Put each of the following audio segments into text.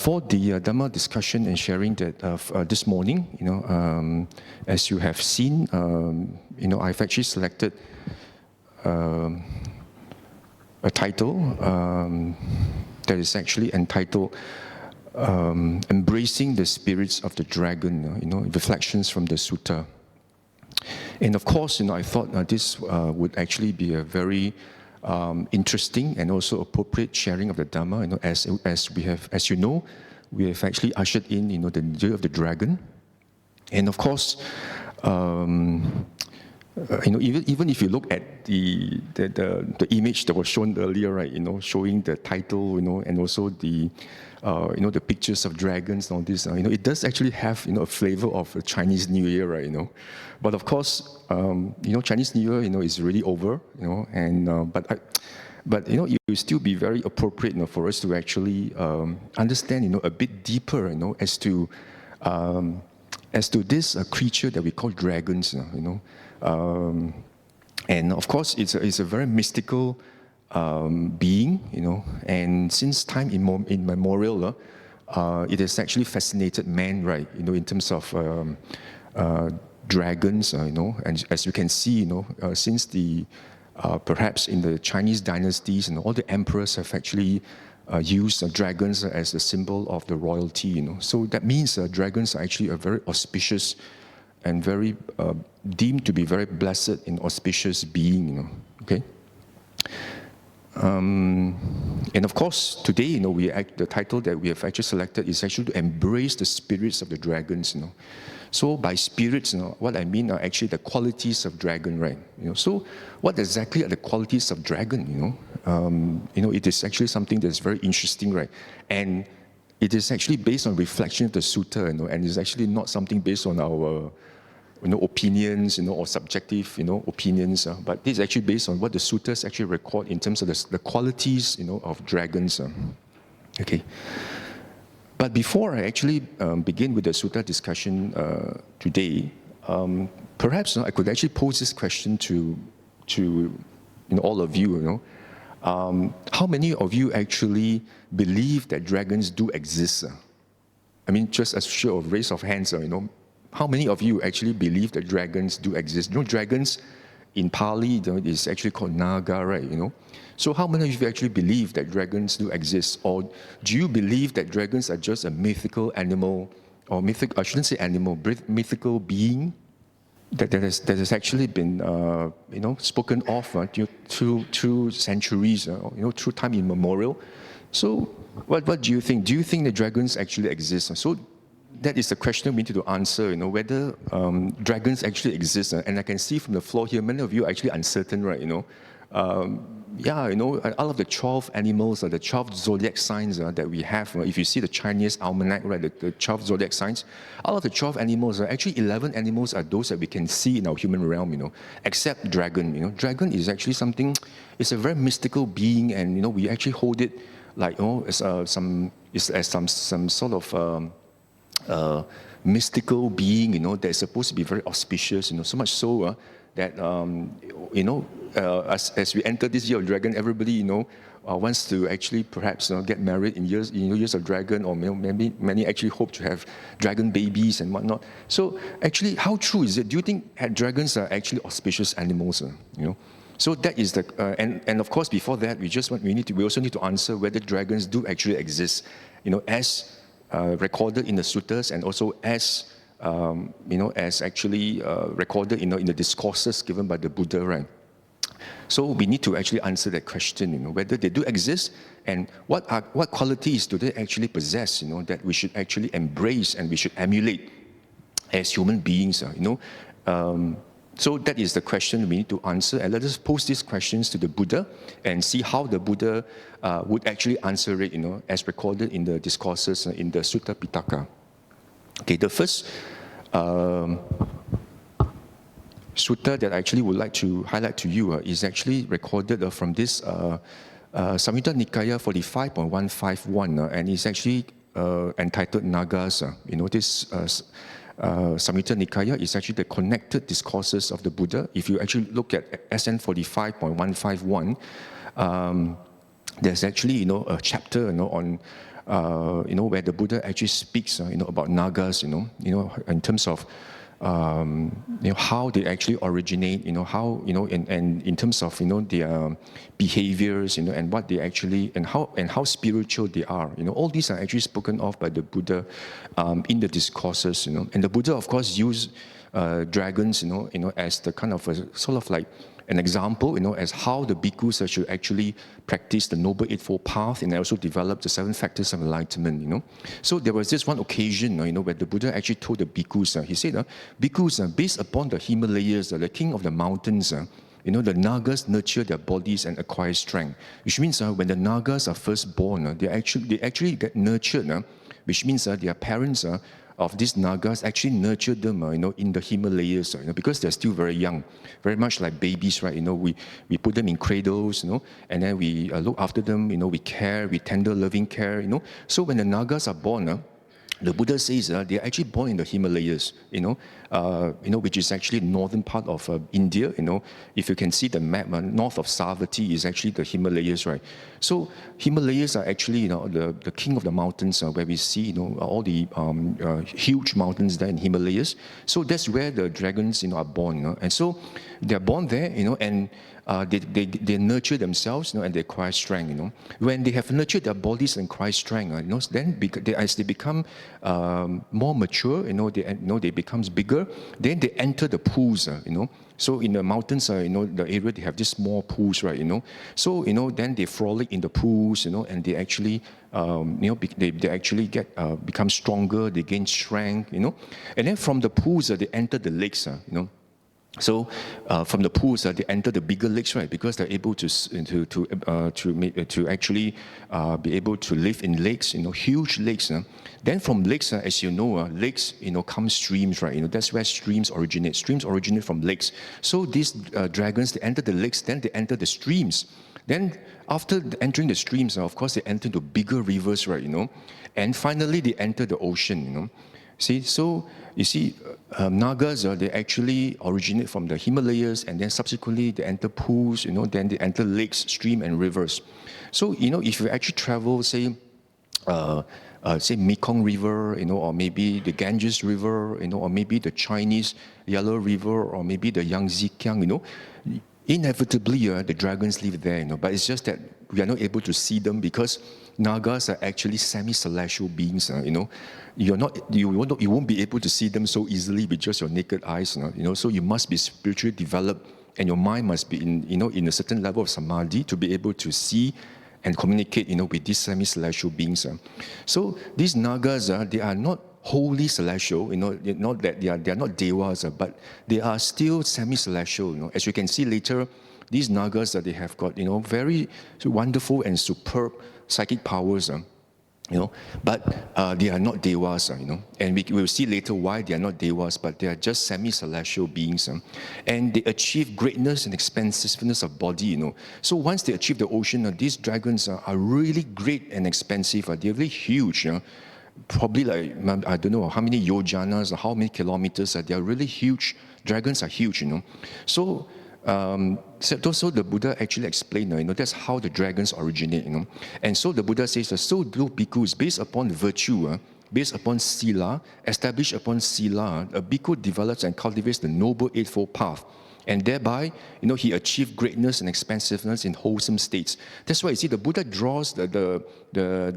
For the Dhamma discussion and sharing that this morning, as you have seen, I've actually selected a title that is actually entitled Embracing the Spirits of the Dragon, reflections from the Sutta. And of course, I thought this would actually be a very interesting and also appropriate sharing of the Dhamma. As you know, we have actually ushered in, the Year of the Dragon, and of course, even if you look at the image that was shown earlier, right? Showing the title, and also the the pictures of dragons and all this. It does actually have a flavor of a Chinese New Year, right? But of course, Chinese New Year, is really over, and but it will still be very appropriate, for us to actually understand, a bit deeper, as to this creature that we call dragons, and of course, it's a very mystical being, and since time immemorial, it has actually fascinated man, right? In terms of dragons, and as you can see, since the perhaps in the Chinese dynasties, all the emperors have actually used dragons as a symbol of the royalty, So that means dragons are actually a very auspicious and very deemed to be very blessed and auspicious being, okay? And of course, today, the title that we have actually selected is actually to embrace the spirits of the dragons, So by spirits, what I mean are actually the qualities of dragon, right? So what exactly are the qualities of dragon? It is actually something that's very interesting, right? And it is actually based on reflection of the sutta, and it's actually not something based on our opinions, or subjective, opinions, but this is actually based on what the suttas actually record in terms of the qualities, of dragons. Okay. But before I actually begin with the sutta discussion today, perhaps I could actually pose this question to all of you. How many of you actually believe that dragons do exist? I mean, just as a show of raise of hands, how many of you actually believe that dragons do exist? Dragons in Pali is actually called Naga, right? So how many of you actually believe that dragons do exist? Or do you believe that dragons are just a mythical animal, or I shouldn't say animal, mythical being that has actually been, spoken of through centuries, through time immemorial? So what do you think? Do you think that dragons actually exist? So that is the question we need to answer, whether dragons actually exist. And I can see from the floor here, many of you are actually uncertain, right? Out of the 12 animals, or the 12 zodiac signs that we have, if you see the Chinese almanac, right, the 12 zodiac signs, out of the 12 animals, actually 11 animals are those that we can see in our human realm, except dragon. Dragon is actually something, it's a very mystical being, and, we actually hold it like, as some sort of mystical being, that is supposed to be very auspicious, so much so that, as we enter this year of dragon, everybody, wants to actually perhaps get married in years of dragon, or maybe many actually hope to have dragon babies and whatnot. So actually, how true is it? Do you think dragons are actually auspicious animals? So that is the, and of course, before that, we also need to answer whether dragons do actually exist, as recorded in the suttas, and also as as actually recorded in the discourses given by the Buddha, right? So we need to actually answer that question, whether they do exist, and what qualities do they actually possess, that we should actually embrace and we should emulate as human beings, So that is the question we need to answer, and let us pose these questions to the Buddha and see how the Buddha would actually answer it, as recorded in the discourses in the Sutta Pitaka. Okay, the first sutta that I actually would like to highlight to you is actually recorded from this Samyutta Nikaya 45.151, and it's actually entitled Nagas. This Samyutta Nikaya is actually the connected discourses of the Buddha. If you actually look at SN 45.151, there's actually a chapter on where the Buddha actually speaks, about Nagas, in terms of how they actually originate, how, and in terms of, their behaviors, and what they actually, and how spiritual they are. All these are actually spoken of by the Buddha in the discourses, And the Buddha, of course, used dragons, as the kind of sort of like an example, as how the bhikkhus should actually practice the Noble Eightfold Path, and also develop the 7 factors of enlightenment, So there was this one occasion, where the Buddha actually told the bhikkhus, he said, bhikkhus, based upon the Himalayas, the king of the mountains, the Nagas nurture their bodies and acquire strength, which means when the Nagas are first born, they actually get nurtured, which means their parents of these Nagas actually nurture them, in the Himalayas, because they're still very young, very much like babies, right? We put them in cradles, and then we look after them, we tender loving care, So when the Nagas are born, the Buddha says they're actually born in the Himalayas, which is actually northern part of India. If you can see the map, north of Savatthi is actually the Himalayas, right? So Himalayas are actually, the king of the mountains, where we see, all the huge mountains there in Himalayas. So that's where the dragons, are born, and so they're born there, and they nurture themselves, and they acquire strength. When they have nurtured their bodies and acquire strength, then as they become more mature, they becomes bigger. Then they enter the pools, So in the mountains, the area they have these small pools, right? So then they frolic in the pools, and they actually, they actually become stronger. They gain strength, And then from the pools, they enter the lakes, So from the pools, they enter the bigger lakes, right? Because they're able to actually be able to live in lakes, huge lakes. Then from lakes, as you know, lakes, come streams, right? That's where streams originate. Streams originate from lakes. So these dragons, they enter the lakes, then they enter the streams. Then after entering the streams, of course, they enter into bigger rivers, right? And finally, they enter the ocean, See, so you see, Nagas, they actually originate from the Himalayas, and then subsequently they enter pools, then they enter lakes, stream, and rivers. So, if you actually travel, say Mekong River, or maybe the Ganges River, or maybe the Chinese Yellow River, or maybe the Yangtze Kiang, inevitably the dragons live there, but it's just that we are not able to see them because Nagas are actually semi-celestial beings, You won't be able to see them so easily with just your naked eyes, So you must be spiritually developed, and your mind must be in a certain level of samadhi to be able to see and communicate, with these semi-celestial beings. So these Nagas, they are not wholly celestial, not that they are not devas, but they are still semi-celestial. As you can see later, these Nagas, they have got very wonderful and superb psychic powers. But they are not devas, and we will see later why they are not devas, but they are just semi-celestial beings, and they achieve greatness and expansiveness of body, So once they achieve the ocean, these dragons are really great and expansive. They're really huge, probably like, I don't know how many yojanas or how many kilometers. They are really huge. Dragons are huge, So so the Buddha actually explained, that's how the dragons originate, And so the Buddha says, so do bhikkhus, based upon virtue, based upon sila, established upon sila, a bhikkhu develops and cultivates the Noble Eightfold Path. And thereby, he achieved greatness and expansiveness in wholesome states. That's why you see the Buddha draws the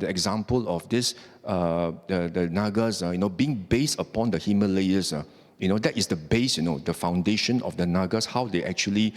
example of this, the Nagas, being based upon the Himalayas. That is the base, the foundation of the Nagas, how they actually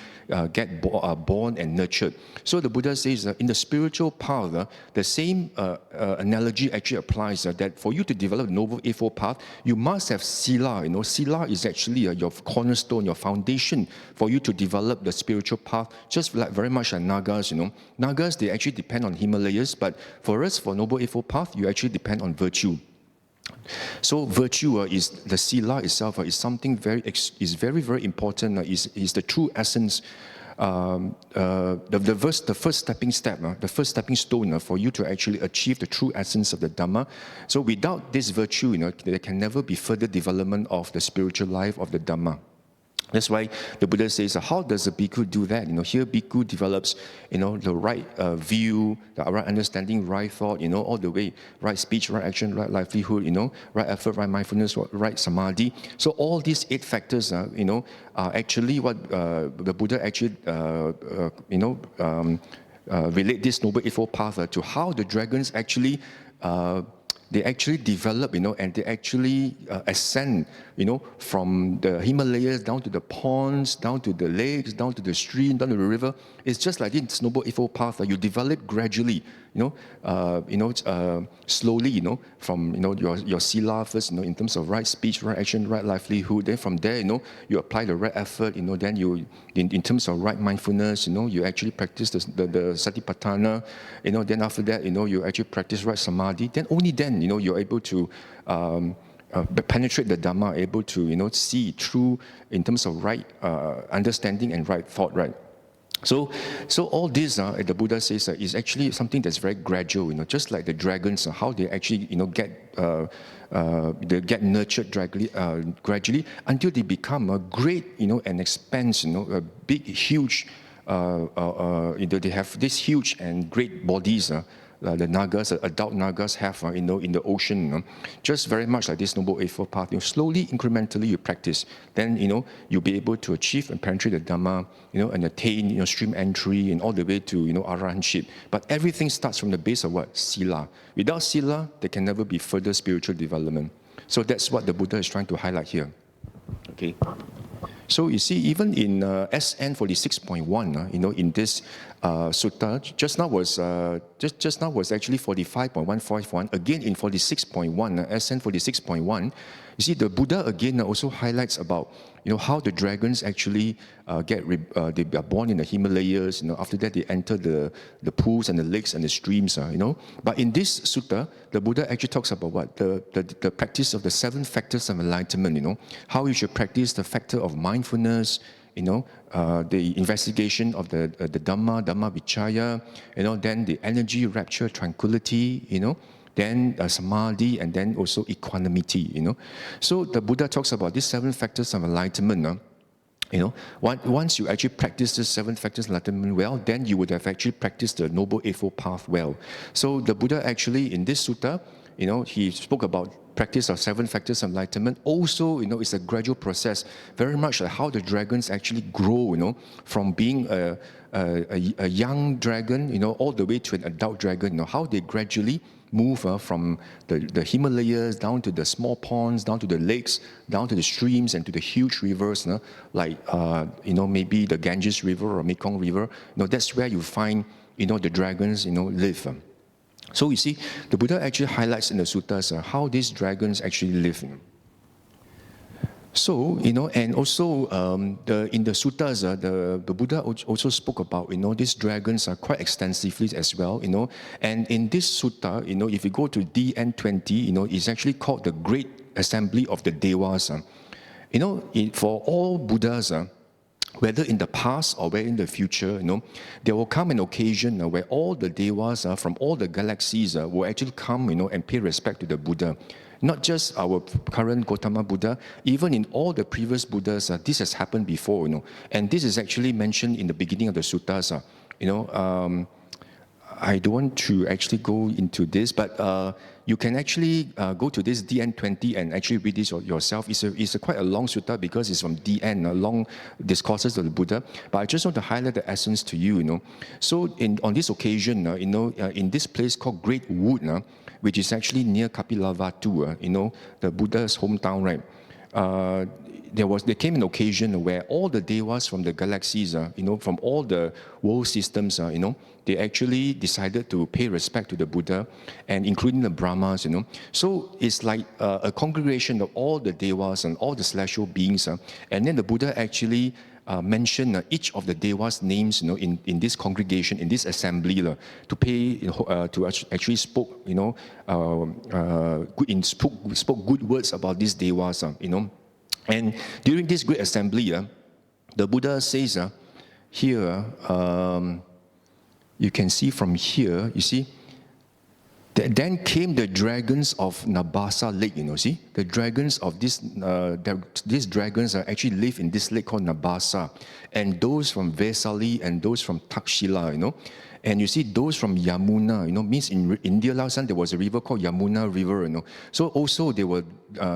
get born and nurtured. So the Buddha says in the spiritual path, the same analogy actually applies, that for you to develop Noble Eightfold Path, you must have sila. Sila is actually your cornerstone, your foundation for you to develop the spiritual path, just like very much like Nagas. Nagas, they actually depend on Himalayas, but for us, for Noble Eightfold Path, you actually depend on virtue. So virtue is the sila itself is something very very important. Is the true essence. The first stepping step, the first stepping stone for you to actually achieve the true essence of the Dhamma. So without this virtue, there can never be further development of the spiritual life of the Dhamma. That's why the Buddha says, how does a bhikkhu do that? Here bhikkhu develops, the right view, the right understanding, right thought, all the way, right speech, right action, right livelihood, right effort, right mindfulness, right samadhi. So all these 8 factors, are actually what the Buddha actually, relate this Noble Eightfold Path to how the dragons actually they actually develop, and they actually ascend, from the Himalayas down to the ponds, down to the lakes, down to the stream, down to the river. It's just like this Noble Eightfold Path. You develop gradually, slowly, from your sila first, in terms of right speech, right action, right livelihood. Then from there, you apply the right effort. Then you, in terms of right mindfulness, you actually practice the satipatthana. Then after that, you actually practice right samadhi. Then only then, you're able to penetrate the Dhamma, able to see through in terms of right understanding and right thought, right. So all this, the Buddha says, is actually something that's very gradual. Just like the dragons, how they actually they get nurtured gradually until they become a great, and expanse, a big, huge. They have these huge and great bodies. The Nagas, adult Nagas have in the ocean, just very much like this Noble Eightfold Path. Slowly, incrementally, you practice, then you'll be able to achieve and penetrate the Dhamma, and attain stream entry and all the way to arahantship. But everything starts from the base of what? Sila. Without Sila, there can never be further spiritual development. So that's what the Buddha is trying to highlight here. Okay. So you see, even in SN 46.1, in this sutta, just now was actually 45.141. Again, in 46.1, SN 46.1, you see the Buddha again also highlights about how the dragons actually they are born in the Himalayas. After that they enter the pools and the lakes and the streams. But in this sutta, the Buddha actually talks about what the practice of the 7 factors of enlightenment. How you should practice the factor of mindfulness. The investigation of the Dhamma Vichaya, then the energy, rapture, tranquility, then samadhi, and then also equanimity, So the Buddha talks about these 7 factors of enlightenment. Once you actually practice the 7 factors of enlightenment well, then you would have actually practiced the Noble Eightfold Path well. So the Buddha actually, in this sutta, he spoke about practice of 7 factors of enlightenment. Also, it's a gradual process, very much like how the dragons actually grow, from being a young dragon, all the way to an adult dragon, how they gradually move from the Himalayas down to the small ponds, down to the lakes, down to the streams, and to the huge rivers, like maybe the Ganges River or Mekong River. That's where you find the dragons live. So you see, the Buddha actually highlights in the suttas how these dragons actually live. So, and also in the suttas, the Buddha also spoke about, these dragons are quite extensively as well, And in this sutta, if you go to DN20, it's actually called the Great Assembly of the Devas. For all Buddhas, whether in the past or whether in the future, there will come an occasion where all the Devas from all the galaxies will actually come, and pay respect to the Buddha. Not just our current Gautama Buddha, even in all the previous Buddhas, this has happened before, And this is actually mentioned in the beginning of the suttas. I don't want to actually go into this, but you can actually go to this DN20 and actually read this yourself. It's quite a long sutta because it's from DN, long discourses of the Buddha. But I just want to highlight the essence to you, So on this occasion, in this place called Great Wood, which is actually near Kapilavatthu, the Buddha's hometown, right? There came an occasion where all the devas from the galaxies, from all the world systems, they actually decided to pay respect to the Buddha, and including the Brahmas, So it's like a congregation of all the devas and all the celestial beings, and then the Buddha actually mentioned each of the devas' names, in this congregation, in this assembly, to pay, to actually spoke good words about these devas, And during this great assembly, the Buddha says here, you can see from here, you see, Then came the dragons of Nabasa Lake, see? The dragons of these dragons actually live in this lake called Nabasa. And those from Vesali and those from Takshila, And you see those from Yamuna, means in India last time there was a river called Yamuna River, So also there were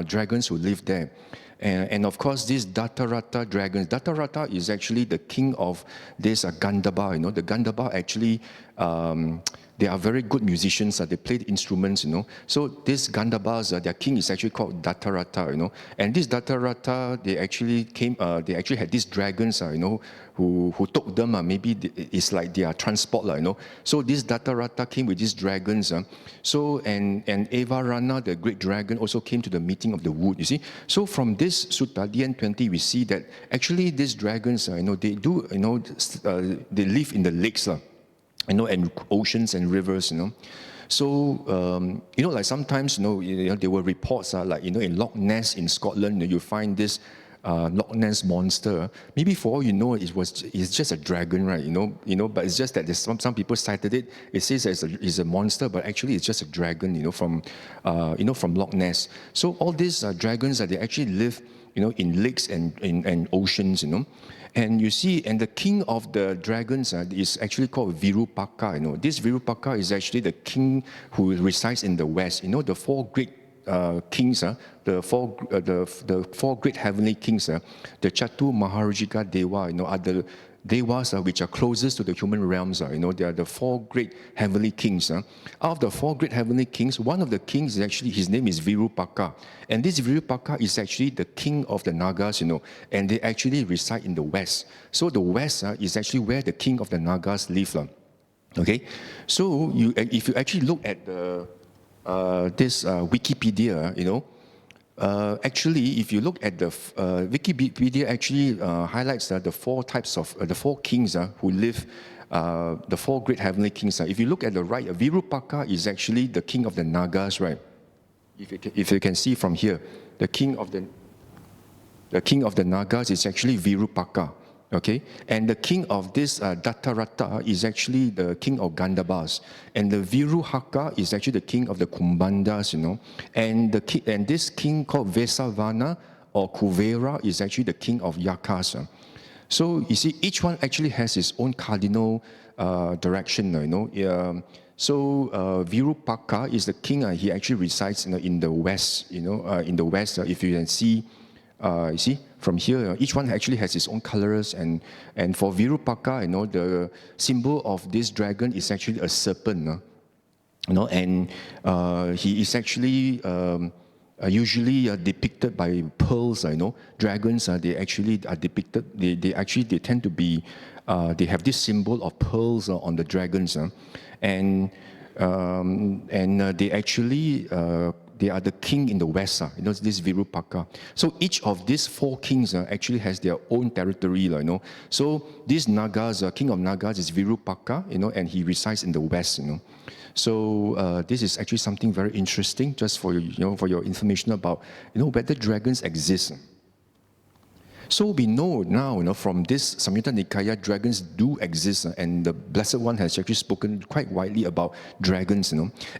dragons who lived there. And of course, these Datarata dragons. Datarata is actually the king of this Gandhaba. The Gandhaba actually, they are very good musicians. They played instruments. So these Gandhabas, their king is actually called Datarata. And this Datarata, they actually had these dragons. Who took them. Maybe it's like their transport. So this Datarata came with these dragons. So and Evarana, the great dragon, also came to the meeting of the wood. You see. So from this Sutta DN20, we see that actually these dragons, they do, they live in the lakes, and oceans and rivers, So, like sometimes, there were reports, like, in Loch Ness in Scotland, you find this Loch Ness monster. Maybe for all you know, it's just a dragon, right? But it's just that there's some people cited it. It says it's a monster, but actually it's just a dragon, from Loch Ness. So all these dragons, they actually live, in lakes and oceans, And you see, and the king of the dragons is actually called Virupaka. This Virupaka is actually the king who resides in the west. The four great kings, the four great heavenly kings, the Chatu Maharajika Deva, are the Devas which are closest to the human realms. They are the four great heavenly kings. Out of the four great heavenly kings, one of the kings is actually, his name is Virupaka. And this Virupaka is actually the king of the Nagas, and they actually reside in the west. So the west is actually where the king of the Nagas live. Okay? So if you actually look at this Wikipedia, actually, if you look at the Wikipedia, actually highlights the four types of the four kings who live, the four great heavenly kings. If you look at the right, Virupaka is actually the king of the Nagas, right? If you can see from here, the king of the Nagas is actually Virupaka. Okay, and the king of this Datarata is actually the king of Gandhabas, and the Viruhaka is actually the king of the Kumbandas, and this king called Vesavana or Kuvera is actually the king of Yakas. So you see, each one actually has its own cardinal direction, So Virupaka is the king. He actually resides, in the west, in the west. If you can see, you see. From here, each one actually has its own colors, and for Virupaka, the symbol of this dragon is actually a serpent, and he is actually usually depicted by pearls. Dragons, they actually are depicted. They tend to be, they have this symbol of pearls on the dragons, and they actually. They are the king in the west, this Virupaka. So each of these four kings actually has their own territory, So this Nagas, king of Nagas is Virupaka, and he resides in the west, So this is actually something very interesting, just for for your information about whether dragons exist. So we know now, from this Samyutta Nikaya, dragons do exist, and the Blessed One has actually spoken quite widely about dragons,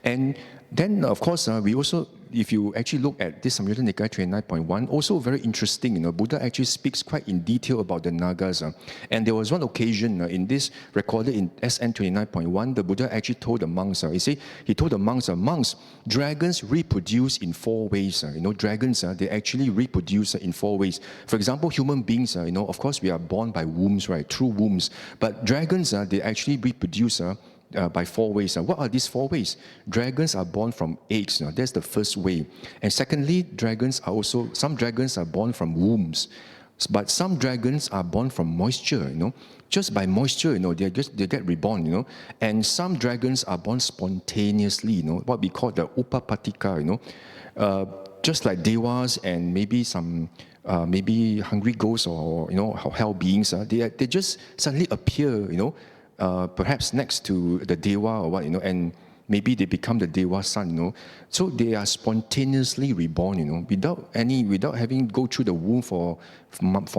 And then, of course, we also, if you actually look at this Samyutta Nikaya 29.1, also very interesting, Buddha actually speaks quite in detail about the Nagas. And there was one occasion in this recorded in SN 29.1, the Buddha actually told the monks, he told the monks, dragons reproduce in four ways. Dragons, they actually reproduce in four ways. For example, human beings, of course, we are born by wombs, right, through wombs. But dragons, they actually reproduce by four ways. What are these four ways? Dragons are born from eggs. That's the first way. And secondly, some dragons are born from wombs. But some dragons are born from moisture, Just by moisture, they get reborn, And some dragons are born spontaneously, what we call the Upapatika, just like devas and maybe some maybe hungry ghosts or hell beings, they just suddenly appear, perhaps next to the Deva or what, and maybe they become the Deva's son, So they are spontaneously reborn, without having go through the womb for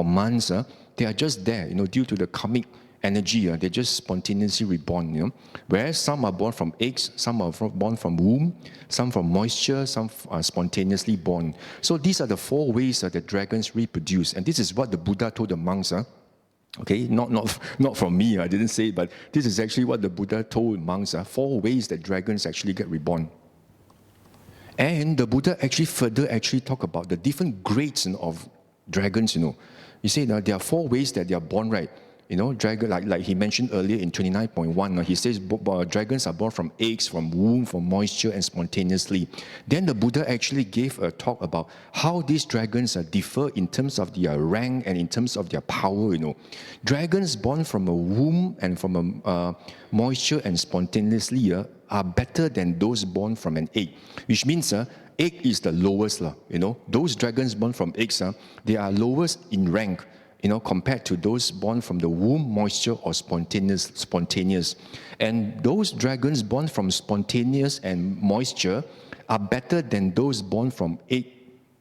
months. They are just there, due to the karmic energy. They just spontaneously reborn, Whereas some are born from eggs, some are born from womb, some from moisture, some are spontaneously born. So these are the 4 ways that dragons reproduce. And this is what the Buddha told the monks. Okay, not from me, I didn't say it, but this is actually what the Buddha told monks. 4 ways that dragons actually get reborn. And the Buddha actually further talk about the different grades of dragons. You say now there are 4 ways that they are born, right? Dragon, like he mentioned earlier in 29.1, he says dragons are born from eggs, from womb, from moisture, and spontaneously. Then the Buddha actually gave a talk about how these dragons differ in terms of their rank and in terms of their power. Dragons born from a womb and from a moisture and spontaneously are better than those born from an egg, which means egg is the lowest. Those dragons born from eggs, they are lowest in rank, compared to those born from the womb, moisture, or spontaneous. And those dragons born from spontaneous and moisture are better than those born from egg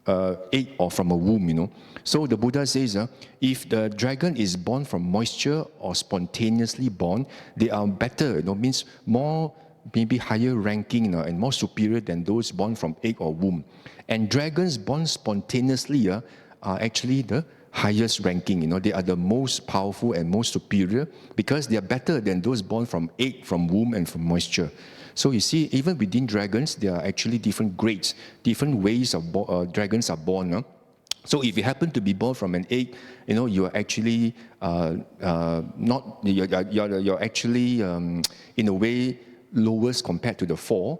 or from a womb. So the Buddha says, if the dragon is born from moisture or spontaneously born, they are better, means more, maybe higher ranking and more superior than those born from egg or womb. And dragons born spontaneously are actually the highest ranking. They are the most powerful and most superior because they are better than those born from egg, from womb, and from moisture. So you see, even within dragons, there are actually different grades, different ways of dragons are born. So if you happen to be born from an egg, you are actually not. You're actually in a way lowest compared to the 4.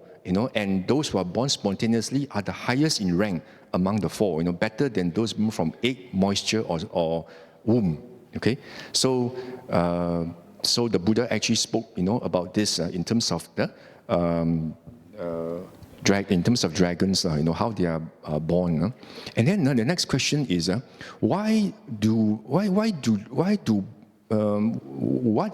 And those who are born spontaneously are the highest in rank among the 4, better than those born from egg, moisture, or womb. Okay, so the Buddha actually spoke, about this in terms of the in terms of dragons, how they are born. And then the next question is, what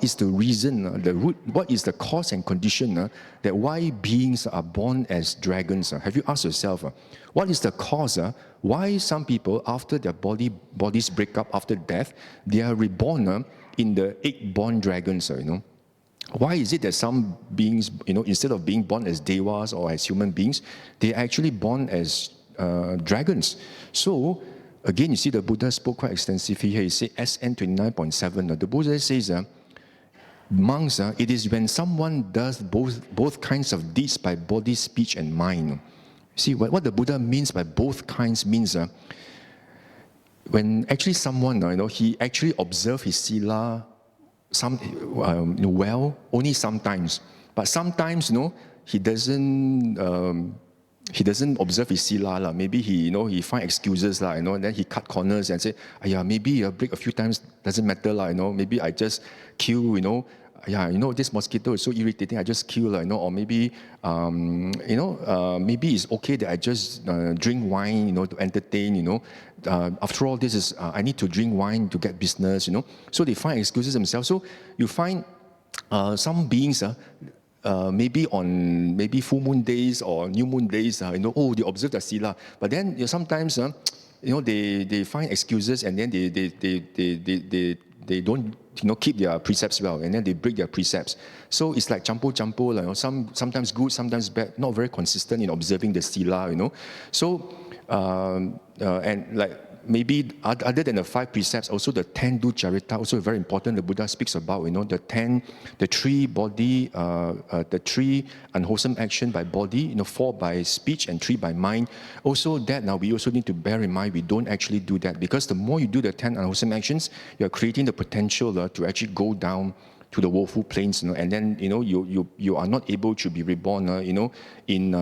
is the reason, the root, what is the cause and condition that why beings are born as dragons? Have you asked yourself, what is the cause why some people, after their bodies break up after death, they are reborn in the egg-born dragons? Why is it that some beings, instead of being born as devas or as human beings, they are actually born as dragons? So again, you see the Buddha spoke quite extensively here. He said SN 29.7. The Buddha says, monks, it is when someone does both kinds of deeds by body, speech, and mind. See, what the Buddha means by both kinds means when actually someone, he actually observes his sila well, only sometimes. But sometimes, he doesn't observe his sila. Maybe he find excuses, and then he cut corners and say, maybe break a few times, doesn't matter, maybe I just kill, this mosquito is so irritating, I just kill, or maybe, maybe it's okay that I just drink wine, to entertain, after all, this is, I need to drink wine to get business, So they find excuses themselves. So you find some beings, maybe on full moon days or new moon days, they observe the sila. But then sometimes, they find excuses and then they don't keep their precepts well, and then they break their precepts. So it's like champo, sometimes good, sometimes bad, not very consistent in observing the sila, So and like maybe other than the 5 precepts, also the 10 ducharita, also very important. The Buddha speaks about, the 3 body, the 3 unwholesome action by body, 4 by speech and 3 by mind. Also that now we also need to bear in mind, we don't actually do that, because the more you do the 10 unwholesome actions, you're creating the potential to actually go down to the woeful planes, and then you are not able to be reborn, in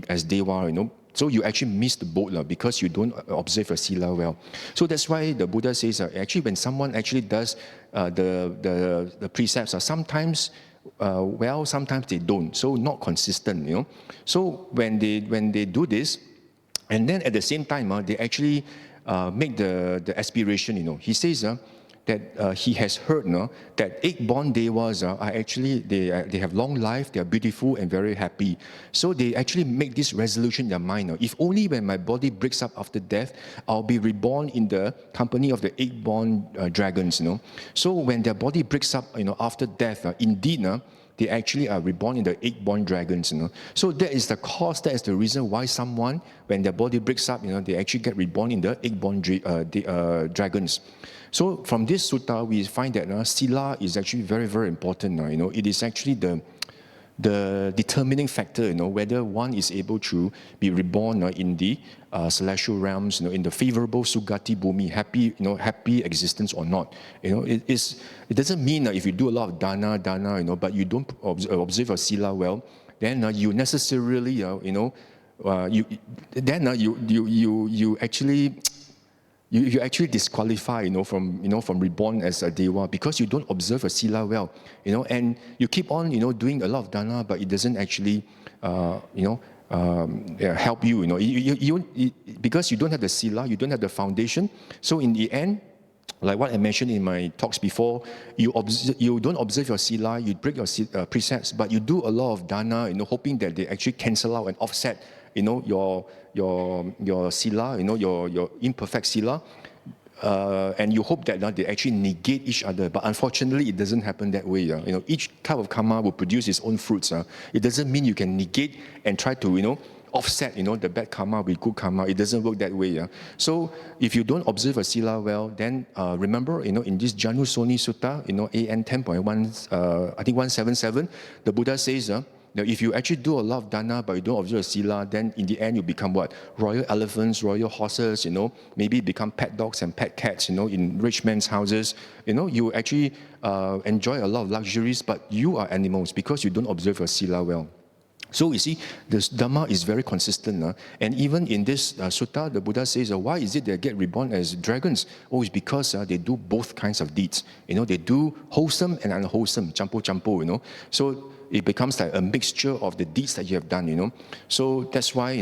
as deva, So you actually miss the boat because you don't observe your sila well. So that's why the Buddha says actually when someone actually does the precepts, sometimes well, sometimes they don't. So not consistent, So when they do this, and then at the same time they actually make the aspiration, He says that he has heard, that 8 born devas are actually, they have long life, they are beautiful and very happy. So they actually make this resolution in their mind. If only when my body breaks up after death, I'll be reborn in the company of the 8 born dragons. So when their body breaks up, after death, indeed, they actually are reborn in the 8 born dragons. So that is the cause, that is the reason why someone, when their body breaks up, they actually get reborn in the 8 born dragons. So from this sutta, we find that sila is actually very, very important. It is actually the determining factor, whether one is able to be reborn in the celestial realms, in the favorable sugati bhumi, happy existence or not. It doesn't mean that if you do a lot of dana, but you don't observe your sila well, then you necessarily, you actually. You actually disqualify, from reborn as a deva because you don't observe a sila well, and you keep on, doing a lot of dana, but it doesn't actually, help you, because you don't have the sila, you don't have the foundation. So in the end, like what I mentioned in my talks before, you don't observe your sila, you break your precepts, but you do a lot of dana, hoping that they actually cancel out and offset, your sila, your imperfect sila, and you hope that they actually negate each other. But unfortunately, it doesn't happen that way. Each type of karma will produce its own fruits. It doesn't mean you can negate and try to, offset, the bad karma with good karma. It doesn't work that way. So if you don't observe a sila well, then remember, in this Janusoni Sutta, AN 10.1, I think 177, the Buddha says, now, if you actually do a lot of dana, but you don't observe a sila, then in the end you become what? Royal elephants, royal horses, maybe become pet dogs and pet cats, in rich men's houses. You actually enjoy a lot of luxuries, but you are animals because you don't observe your sila well. So you see, this Dhamma is very consistent. And even in this sutta, the Buddha says, why is it they get reborn as dragons? Oh, it's because they do both kinds of deeds. They do wholesome and unwholesome, champo. So it becomes like a mixture of the deeds that you have done, So that's why,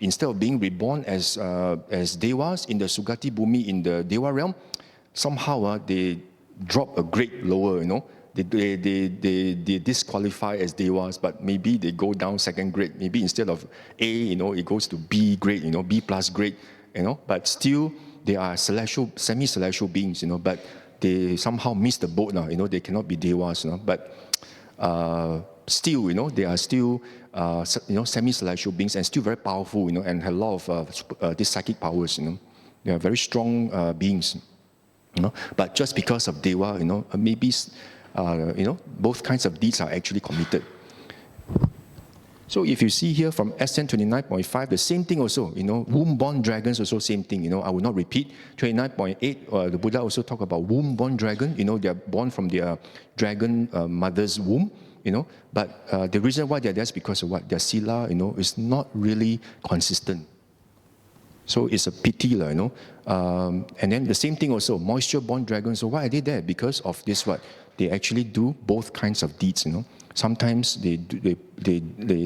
instead of being reborn as devas in the Sugati Bhumi, in the Deva realm, somehow they drop a grade lower, They disqualify as devas, but maybe they go down second grade. Maybe instead of A, it goes to B grade, B plus grade, But still, they are semi-celestial beings, But they somehow miss the boat now, They cannot be devas, But still, they are still, semi-celestial beings and still very powerful, and have a lot of these psychic powers, They are very strong beings, But just because of deva, maybe, both kinds of deeds are actually committed. So if you see here from SN 29.5, the same thing also, womb-born dragons also same thing, I will not repeat. 29.8, the Buddha also talk about womb-born dragon, they are born from their dragon mother's womb, But the reason why they're there is because of what? Their sila, is not really consistent. So it's a pity, And then the same thing also, moisture-born dragons. So why are they there? Because of this what? They actually do both kinds of deeds, Sometimes they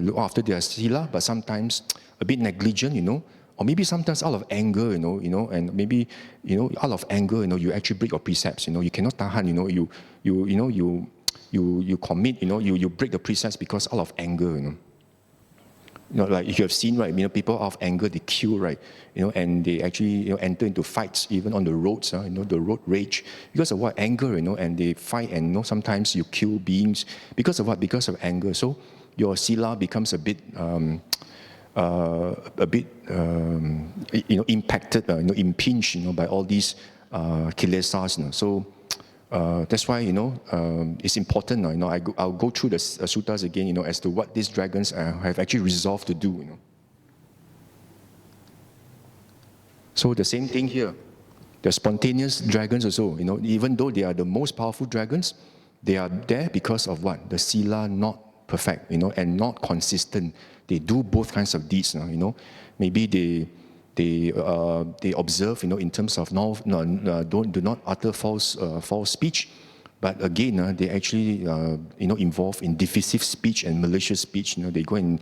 look after their sila, but sometimes a bit negligent, Or maybe sometimes out of anger, and maybe, out of anger, you actually break your precepts, You cannot tahan, you commit, you break the precepts because out of anger, Like you have seen, right? People out of anger, they kill, right? And they actually enter into fights even on the roads, the road rage because of what? Anger, and they fight, and sometimes you kill beings because of what? Because of anger. So your sila becomes a bit impacted, impinged, by all these kilesas. So that's why it's important. I'll go through the suttas again, as to what these dragons have actually resolved to do. So the same thing here. The spontaneous dragons also. Even though they are the most powerful dragons, they are there because of what? The sila not perfect, and not consistent. They do both kinds of deeds. Maybe they observe, in terms of do not utter false speech, but again, they actually involve in divisive speech and malicious speech. They go and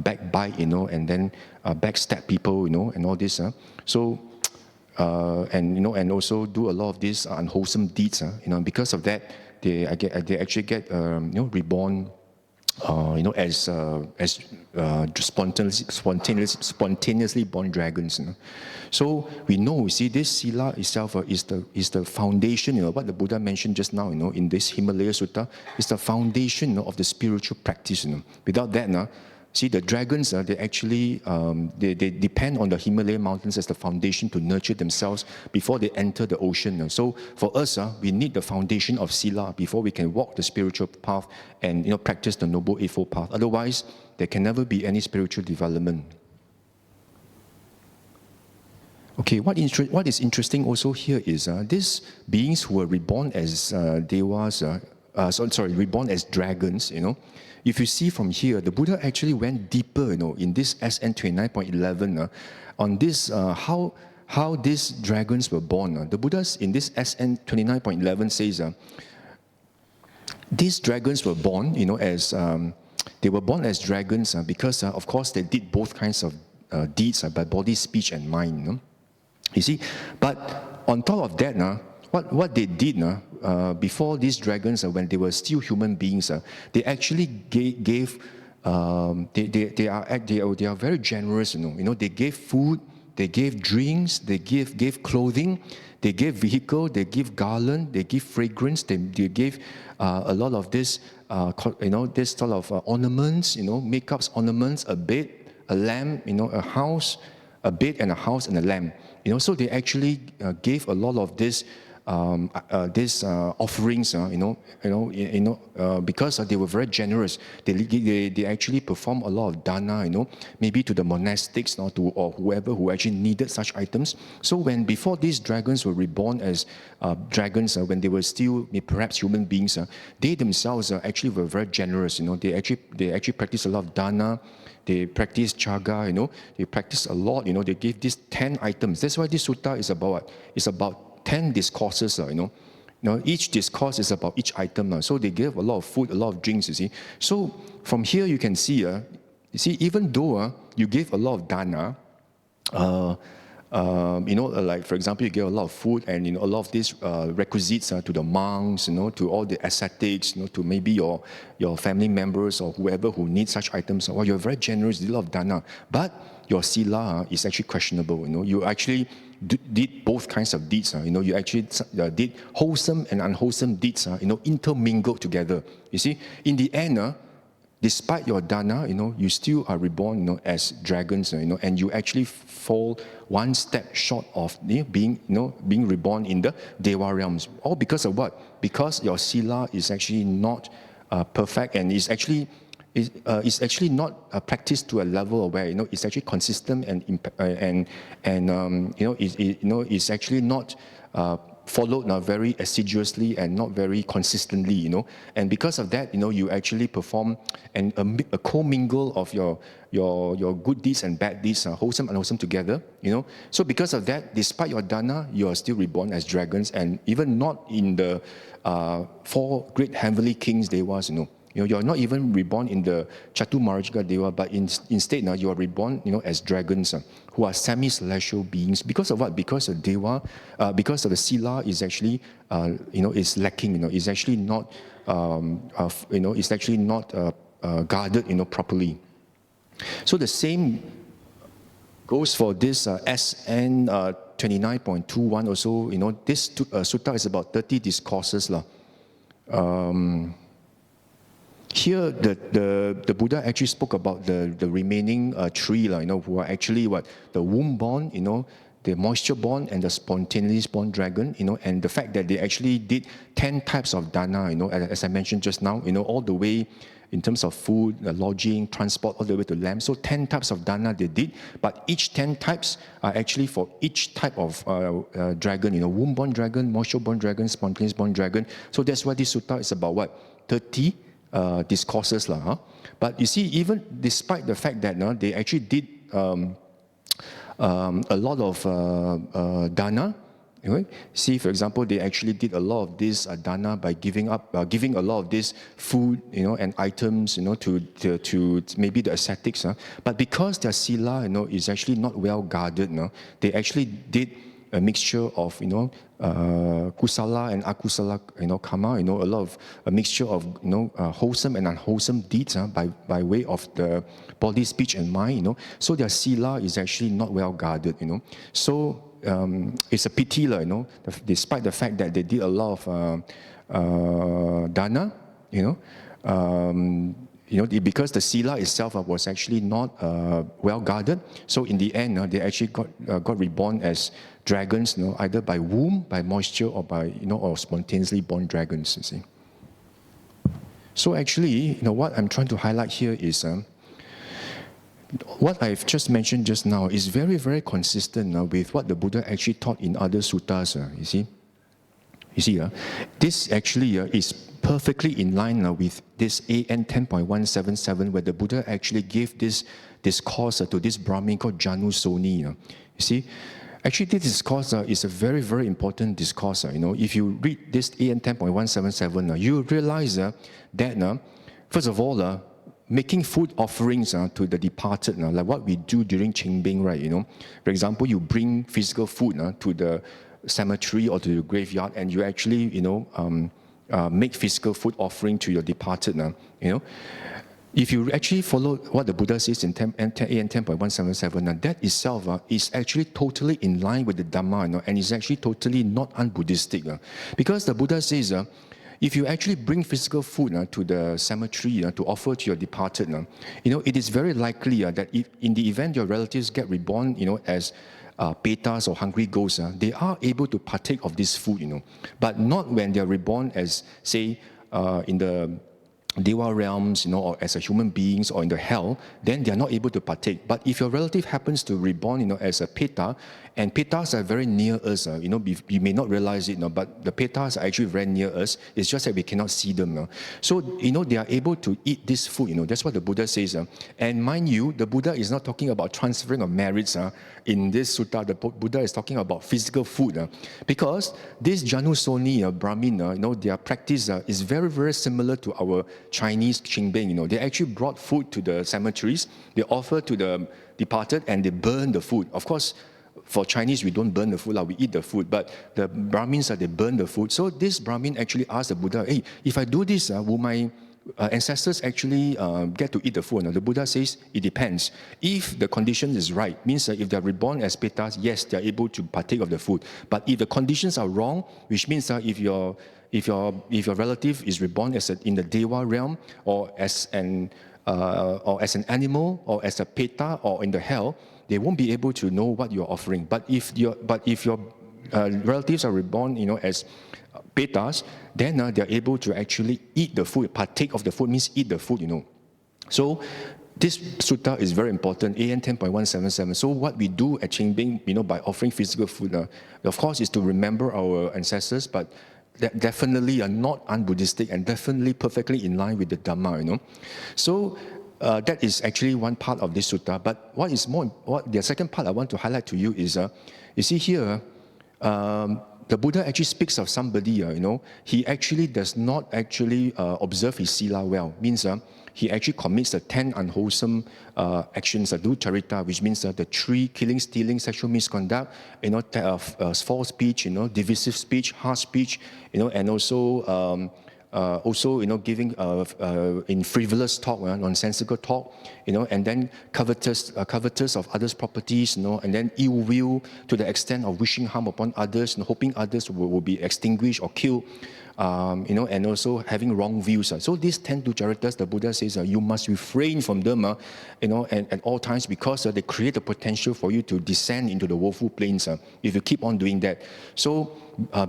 backbite, and then backstab people, and all this. So and also do a lot of these unwholesome deeds. Because of that, they actually get reborn. As spontaneously born dragons. So we know, see, this sila itself is the foundation. What the Buddha mentioned just now, in this Himalaya Sutta, is the foundation of the spiritual practice. Without that, see, the dragons, they actually they depend on the Himalayan mountains as the foundation to nurture themselves before they enter the ocean. So for us, we need the foundation of sila before we can walk the spiritual path and practice the Noble Eightfold Path. Otherwise, there can never be any spiritual development. Okay, what is interesting also here is these beings who were reborn as devas, reborn as dragons, If you see from here, the Buddha actually went deeper, in this SN 29.11, on this, how these dragons were born. The Buddha in this SN 29.11 says, these dragons were born, as, they were born as dragons because, of course, they did both kinds of deeds by body, speech, and mind. You see, but on top of that, what they did before these dragons, when they were still human beings, they actually gave. They are very generous. They gave food, they gave drinks, they gave clothing, they gave vehicle, they give garland, they give fragrance, they gave a lot of this, this sort of ornaments, makeups, ornaments, a bed, a lamp, a house, a bed and a house and a lamp. So they actually gave a lot of this. These offerings, because they were very generous. They actually perform a lot of dana, maybe to the monastics or whoever who actually needed such items. So before these dragons were reborn as dragons, when they were still perhaps human beings, they themselves actually were very generous. They actually practiced a lot of dana. They practice chaga, they practice a lot, they gave these 10 items. That's why this sutta is about what? It's about 10 discourses, each discourse is about each item. So they gave a lot of food, a lot of drinks, you see. So from here you can see, even though you gave a lot of dana, like for example, you give a lot of food and a lot of these requisites to the monks, to all the ascetics, to maybe your family members or whoever who needs such items. Well, you're very generous, you did a lot of dana, but your sila is actually questionable. You actually did both kinds of deeds. You actually did wholesome and unwholesome deeds. Intermingled together. You see, in the end, despite your dana, you still are reborn, as dragons, and you actually fall one step short of being reborn in the deva realms. All because of what? Because your sila is actually not perfect, and is actually not practiced to a level where it's actually consistent and it's actually not followed very assiduously and not very consistently, and because of that, you actually perform a commingle of your good deeds and bad deeds, wholesome and unwholesome together, So because of that, despite your dana, you are still reborn as dragons, and even not in the 4 great heavenly kings devas, You're not even reborn in the Chatumarajika Deva, but instead now you are reborn, as dragons who are semi-celestial beings. Because of what? Because the Deva, because of the sila is actually, is lacking. Is actually not, is actually not guarded, properly. So the same goes for this SN 29.21 also. This sutta is about 30 discourses Here, the Buddha actually spoke about the remaining 3, who are actually what? The womb-born, the moisture-born, and the spontaneously born dragon, and the fact that they actually did 10 types of dana, as I mentioned just now, all the way in terms of food, lodging, transport, all the way to lamb. So 10 types of dana they did, but each 10 types are actually for each type of dragon, womb-born dragon, moisture-born dragon, spontaneously born dragon. So that's why this sutta is about what? 30 discourses. But you see, even despite the fact that they actually did a lot of dana, see, for example, they actually did a lot of this dana by giving a lot of this food, and items, to maybe the ascetics. But because their sila, is actually not well guarded, they actually did a mixture of, kusala and akusala, karma, a lot of a mixture of, wholesome and unwholesome deeds by way of the body, speech, and mind, So their sila is actually not well guarded, So it's a pity, despite the fact that they did a lot of dana, because the sila itself was actually not well guarded. So in the end, they actually got reborn as dragons, either by womb, by moisture, or by or spontaneously born dragons. You see. So actually, what I'm trying to highlight here is what I've just mentioned just now is very, very consistent with what the Buddha actually taught in other suttas. You see, this actually is perfectly in line with this AN 10.177, where the Buddha actually gave this discourse to this Brahmin called Janu Soni. You see, actually this discourse is a very, very important discourse. If you read this AN 10.177, you realize that, first of all, making food offerings to the departed, like what we do during Qingbing, right? For example, you bring physical food to the cemetery or to the graveyard, and you actually, make physical food offering to your departed. If you actually follow what the Buddha says in AN 10.177, that itself is actually totally in line with the Dhamma, and is actually totally not un-Buddhistic. Because the Buddha says, if you actually bring physical food to the cemetery to offer to your departed, it is very likely that if in the event your relatives get reborn, as petas or hungry ghosts, they are able to partake of this food, but not when they are reborn as, say, in the Dewa realms, or as a human beings or in the hell, then they are not able to partake. But if your relative happens to reborn, as a peta, and petas are very near us, you may not realize it, but the petas are actually very near us. It's just that we cannot see them. So, they are able to eat this food, That's what the Buddha says. And mind you, the Buddha is not talking about transferring of merits in this sutta. The Buddha is talking about physical food. Because this Janu Soni, Brahmin, their practice is very, very similar to our Chinese Qingbing. They actually brought food to the cemeteries, they offer to the departed, and they burn the food. Of course, for Chinese, we don't burn the food, we eat the food, but the Brahmins, they burn the food. So this Brahmin actually asked the Buddha, hey, if I do this, will my ancestors actually get to eat the food? Now, the Buddha says, it depends. If the condition is right, means that if they're reborn as petas, yes, they're able to partake of the food. But if the conditions are wrong, which means that if your relative is reborn as in the Dewa realm, or as an animal, or as a peta, or in the hell, they won't be able to know what you're offering. But if your relatives are reborn, as petas, then they're able to actually eat the food, partake of the food, means eat the food, So this sutta is very important, AN 10.177. So what we do at Qingbing, by offering physical food, of course, is to remember our ancestors, but that definitely are not un-Buddhistic and definitely perfectly in line with the Dhamma, So that is actually one part of this sutta. But the second part I want to highlight to you is, you see here, the Buddha actually speaks of somebody, he actually does not actually observe his sila well. Means he actually commits the 10 unwholesome actions, ducharita, which means the 3: killing, stealing, sexual misconduct, false speech, divisive speech, harsh speech, and also giving in frivolous talk, nonsensical talk, and then covetous of others' properties, and then ill will to the extent of wishing harm upon others, hoping others will be extinguished or killed, and also having wrong views. So these 10 ducharitas, the Buddha says, you must refrain from them, at all times, because they create the potential for you to descend into the woeful plains if you keep on doing that. So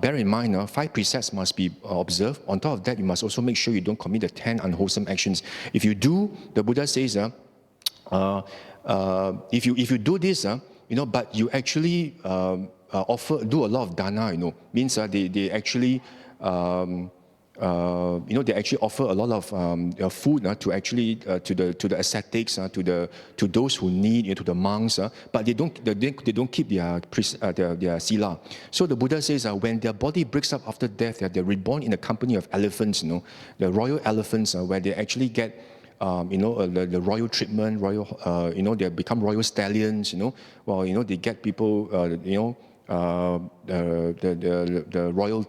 bear in mind, 5 precepts must be observed. On top of that, you must also make sure you don't commit the 10 unwholesome actions. If you do, the Buddha says, if you do this, but you actually do a lot of dana, means they actually they actually offer a lot of food to actually to the ascetics, to those who need, to the monks, but they don't keep their sila. So the Buddha says when their body breaks up after death, they're reborn in the company of elephants, the royal elephants, where they actually get the royal treatment, they become royal stallions, they get people, the royal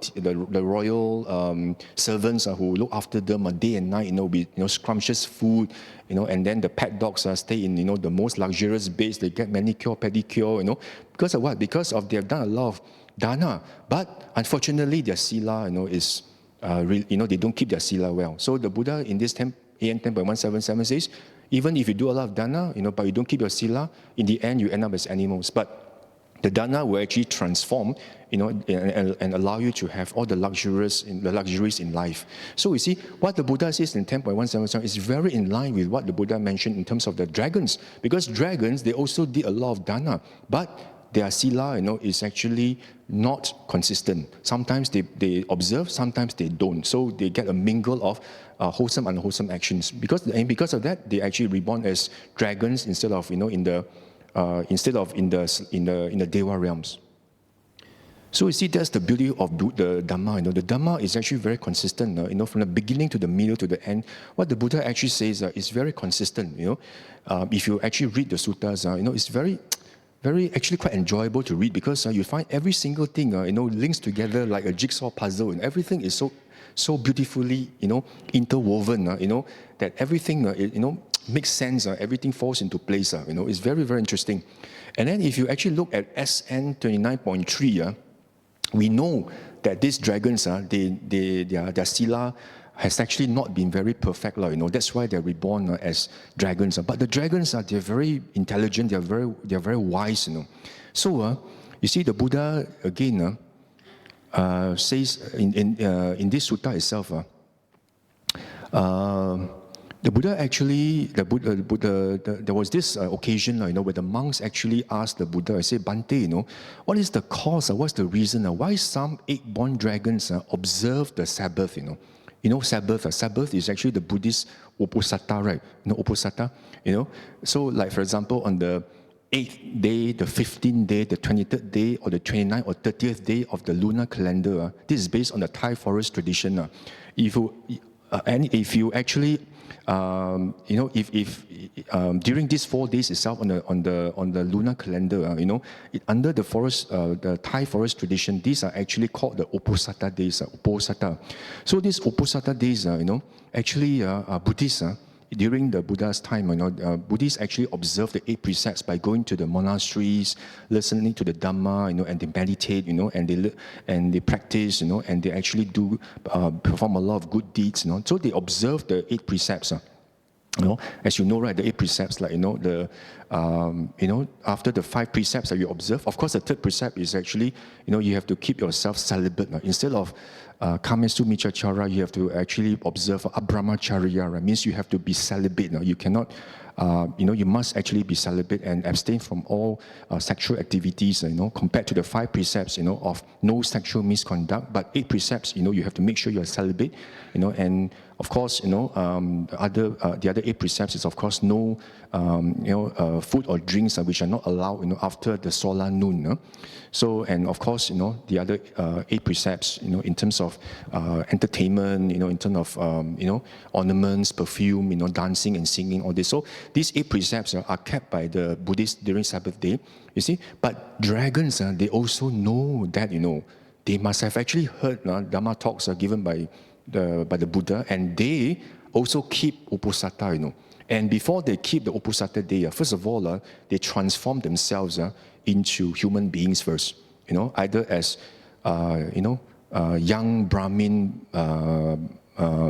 servants who look after them day and night, with scrumptious food, and then the pet dogs stay in the most luxurious beds. They get manicure, pedicure, because of what? Because of they have done a lot of dana, but unfortunately their sila, is they don't keep their sila well. So the Buddha in this AN 10.177 says, even if you do a lot of dana, but you don't keep your sila, in the end you end up as animals. But the dana will actually transform, and allow you to have all the luxuries in life. So you see, what the Buddha says in 10.177 is very in line with what the Buddha mentioned in terms of the dragons. Because dragons, they also did a lot of dana, but their sila, is actually not consistent. Sometimes they observe, sometimes they don't. So they get a mingle of wholesome, unwholesome actions. Because of that, they actually reborn as dragons instead of in the Deva realms. So you see, that's the beauty of the Dhamma. The Dhamma is actually very consistent. From the beginning to the middle to the end, what the Buddha actually says is very consistent. If you actually read the Suttas, it's very, very actually quite enjoyable to read, because you find every single thing links together like a jigsaw puzzle, and everything is so beautifully interwoven. That everything makes sense. Everything falls into place. It's very, very interesting. And then if you actually look at SN 29.3, we know that these dragons, their sila has actually not been very perfect. That's why they're reborn as dragons. But the dragons, they're very intelligent. They're very wise. So you see, the Buddha again says in this sutta itself. The Buddha actually, there was this occasion, where the monks actually asked the Buddha, I say, Bhante, what is the cause, what's the reason, why some 8-born dragons observe the Sabbath, Sabbath. Sabbath is actually the Buddhist uposatha, right? Uposatha, So, like for example, on the 8th day, the 15th day, the 23rd day, or the 29th or 30th day of the lunar calendar, this is based on the Thai forest tradition. If you actually if during these 4 days itself on the lunar calendar, under the Thai forest tradition, these are actually called the Uposatha days, Uposatha. So these Uposatha days, actually Buddhists, during the Buddha's time, Buddhists actually observe the 8 precepts by going to the monasteries, listening to the Dhamma, and they meditate, and they practice, and they actually do perform a lot of good deeds, So they observe the 8 precepts. As you know, right, the 8 precepts, like after the 5 precepts that you observe, of course, the 3rd precept is actually, you have to keep yourself celibate. Instead of Kamesu Michachara, you have to actually observe Abrahmacharya. Right? Means you have to be celibate. You cannot, you must actually be celibate and abstain from all sexual activities. Compared to the 5 precepts, of no sexual misconduct, but 8 precepts, you have to make sure you are celibate. And of course, the other 8 precepts is, of course, no, food or drinks which are not allowed, after the solar noon. So, and of course, the other 8 precepts, in terms of entertainment, in terms of, ornaments, perfume, dancing and singing, all this. So these 8 precepts are kept by the Buddhists during Sabbath day, you see. But dragons, they also know that, they must have actually heard Dhamma talks given by the Buddha, and they also keep Uposatha, And before they keep the Uposatha day, first of all, they transform themselves into human beings first, either as, young Brahmin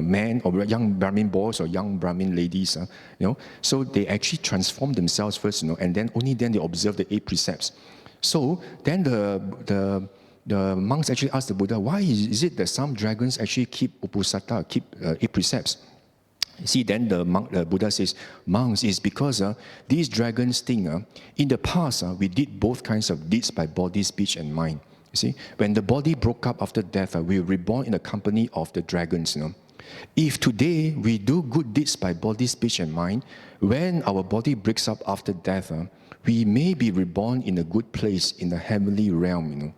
men, or young Brahmin boys, or young Brahmin ladies, So they actually transform themselves first, and then only then they observe the 8 precepts. So then the monks actually asked the Buddha, why is it that some dragons actually keep Uposatha, keep 8 precepts? See, then the Buddha says, monks, is because these dragons think, in the past, we did both kinds of deeds by body, speech, and mind. You see, when the body broke up after death, we were reborn in the company of the dragons. If today we do good deeds by body, speech, and mind, when our body breaks up after death, we may be reborn in a good place in the heavenly realm.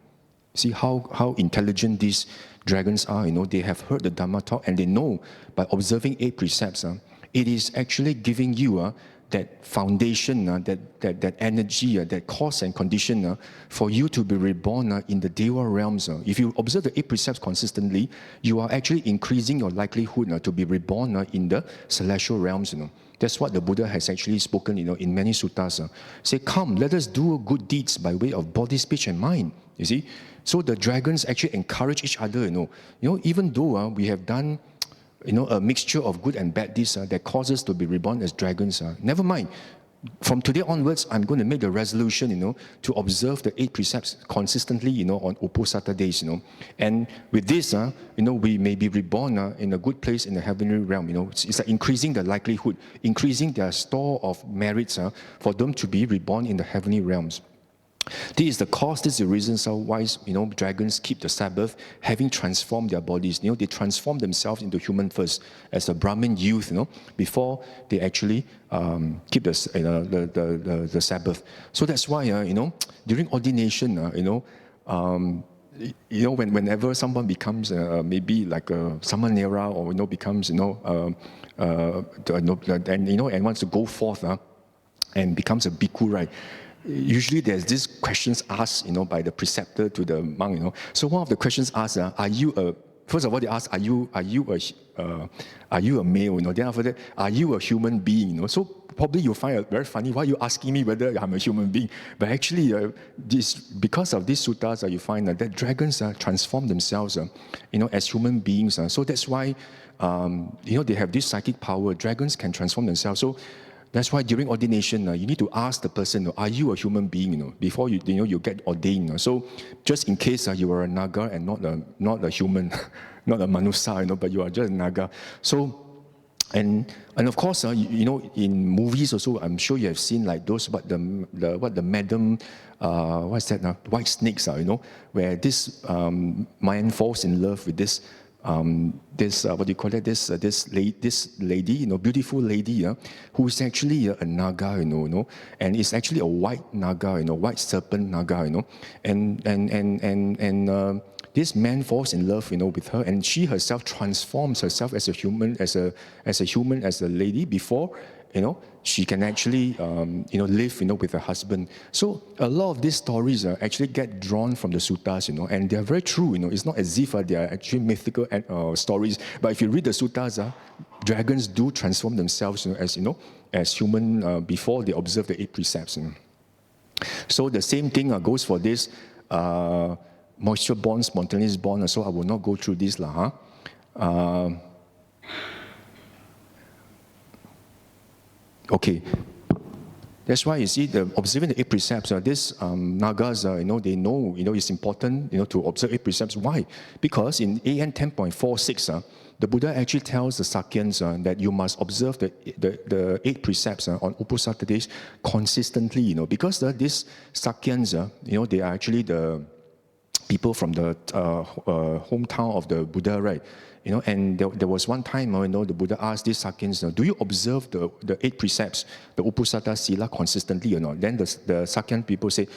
See how intelligent these dragons are. They have heard the Dhamma talk, and they know by observing 8 precepts, it is actually giving you that foundation, that energy, that cause and condition for you to be reborn in the Deva realms. If you observe the 8 precepts consistently, you are actually increasing your likelihood to be reborn in the celestial realms. That's what the Buddha has actually spoken, in many suttas. Say, come, let us do good deeds by way of body, speech, and mind. You see, so the dragons actually encourage each other. Even though we have done, a mixture of good and bad deeds that cause us to be reborn as dragons. Never mind. From today onwards, I'm going to make a resolution, to observe the 8 precepts consistently, on Upo Saturdays, And with this, we may be reborn in a good place in the heavenly realm, It's like increasing the likelihood, increasing their store of merits for them to be reborn in the heavenly realms. This is the cause, this is the reason why dragons keep the Sabbath, having transformed their bodies. They transform themselves into human first as a Brahmin youth, before they actually keep the Sabbath. So that's why, during ordination, whenever someone becomes maybe like a samanera or becomes and wants to go forth and becomes a bhikkhu, right? Usually there's these questions asked, by the preceptor to the monk, So one of the questions asked, first of all they ask, are you a male, Then after that, are you a human being, So probably you'll find it very funny, why are you asking me whether I'm a human being? But actually, because of these suttas, you find that dragons transform themselves, as human beings. So that's why, they have this psychic power. Dragons can transform themselves. So that's why during ordination, you need to ask the person, are you a human being, before you get ordained. So just in case you are a naga and not a human, not a manusa, but you are just a naga. So, and of course, in movies also, I'm sure you have seen like those, the madam, what's that now? White snakes, where this man falls in love with this. What do you call it? This lady, beautiful lady, who is actually a naga, and it's actually a white naga, white serpent naga, and this man falls in love, with her, and she herself transforms herself as a human, as a lady before, she can actually, live, with her husband. So a lot of these stories actually get drawn from the suttas, and they are very true. It's not as if they are actually mythical stories. But if you read the suttas, dragons do transform themselves, as human before they observe the 8 precepts. So the same thing goes for this moisture born, spontaneous born. So I will not go through this, Okay, that's why you see observing the 8 precepts. These nagas, they know, it's important, to observe 8 precepts. Why? Because in AN 10.46, the Buddha actually tells the Sakyans that you must observe the 8 precepts on Upo Saturdays consistently. Because these Sakyans, they are actually the people from the hometown of the Buddha, right? And there was one time, the Buddha asked these Sakyans, do you observe the 8 precepts, the Uposatha Sila consistently or not? Then the Sakyan people say,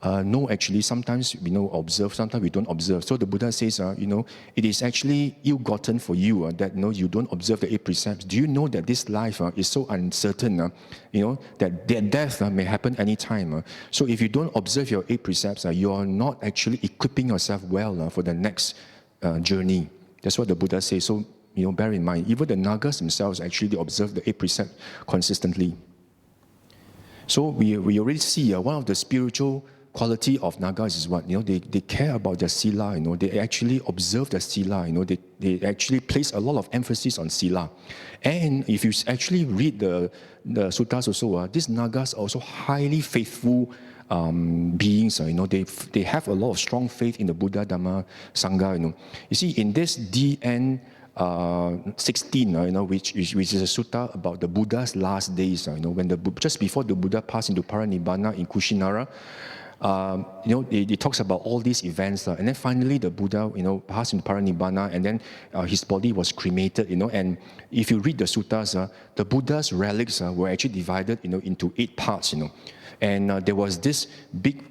no, actually, sometimes we observe, sometimes we don't observe. So the Buddha says, it is actually ill-gotten for you that you don't observe the 8 precepts. Do you know that this life is so uncertain, that death may happen anytime? So if you don't observe your 8 precepts, you are not actually equipping yourself well for the next journey. That's what the Buddha says. So, bear in mind, even the Nagas themselves actually observe the 8 precepts consistently. So we already see one of the spiritual quality of Nagas is what? They care about their Sila, they actually observe their Sila, they actually place a lot of emphasis on Sila. And if you actually read the suttas also, these Nagas are also highly faithful beings, they have a lot of strong faith in the Buddha, Dhamma, Sangha. You see, in this DN 16, which is a sutta about the Buddha's last days, when just before the Buddha passed into Paranibbana in Kushinara, it talks about all these events, and then finally the Buddha, passed into Paranibbana, and then his body was cremated, and if you read the suttas, the Buddha's relics were actually divided, into 8 parts, and there was this big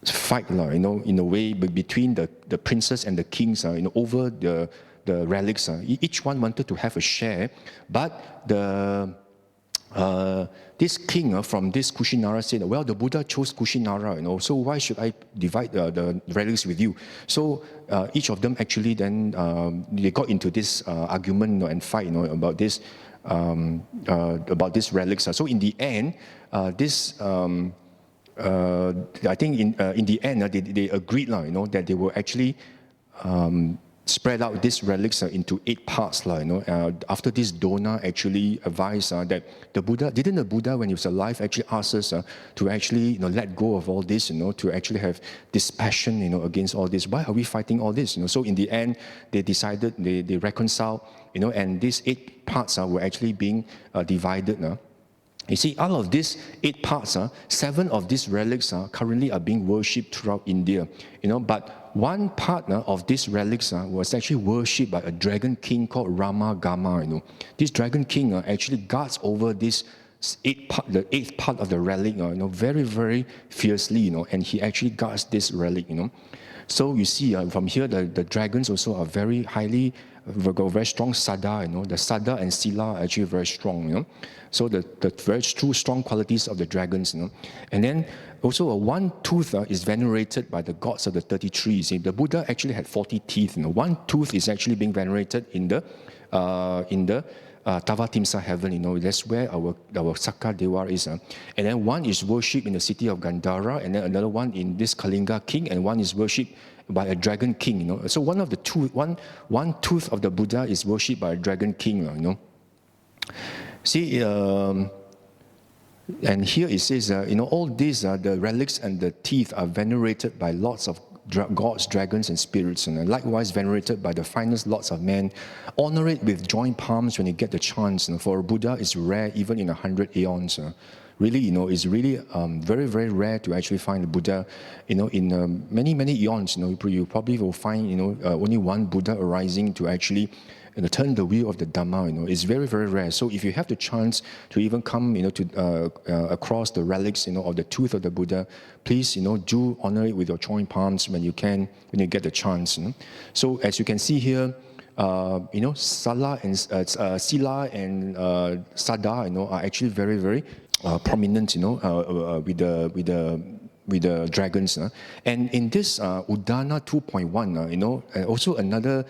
fight, in a way, between the princes and the kings, over the relics. Each one wanted to have a share, but the this king from this Kushinara said, well, the Buddha chose Kushinara, so why should I divide the relics with you? So each of them actually then, they got into this argument and fight about this relics. So in the end, I think in the end, they agreed that they will actually spread out these relics into 8 parts. After this Dona actually advised that the Buddha, didn't the Buddha when he was alive actually ask us to actually let go of all this, to actually have dispassion against all this? Why are we fighting all this? So in the end, they decided, they reconciled, and these 8 parts were actually being divided. You see, out of these 8 parts, 7 of these relics currently are being worshipped throughout India. But one part of these relics was actually worshipped by a dragon king called Rama Gama. This dragon king actually guards over this the 8th part of the relic, very, very fiercely, and he actually guards this relic. So you see, from here, the dragons also are very highly, got very strong sada. The sada and sila are actually very strong. So the very true strong qualities of the dragons. And then also one tooth is venerated by the gods of the 33. See, the Buddha actually had 40 teeth. One tooth is actually being venerated in the Tavatimsa heaven. That's where our Sakka Dewa is. And then one is worshipped in the city of Gandhara, and then another one in this Kalinga king, and one is worshipped by a dragon king. So one tooth of the Buddha is worshipped by a dragon king. See, and here it says, all these, the relics and the teeth are venerated by lots of gods, dragons, and spirits, and likewise venerated by the finest lots of men. Honor it with joint palms when you get the chance. For a Buddha is rare even in 100 aeons. Really, it's really very, very rare to actually find a Buddha. In many, many eons, you probably will find, only one Buddha arising to actually turn the wheel of the Dhamma. It's very, very rare. So if you have the chance to even come, to across the relics, of the tooth of the Buddha, please, do honor it with your joint palms when you can, when you get the chance. So as you can see here, Sila and Sada, are actually very, very prominent, with the dragons. And in this Udana 2.1, also another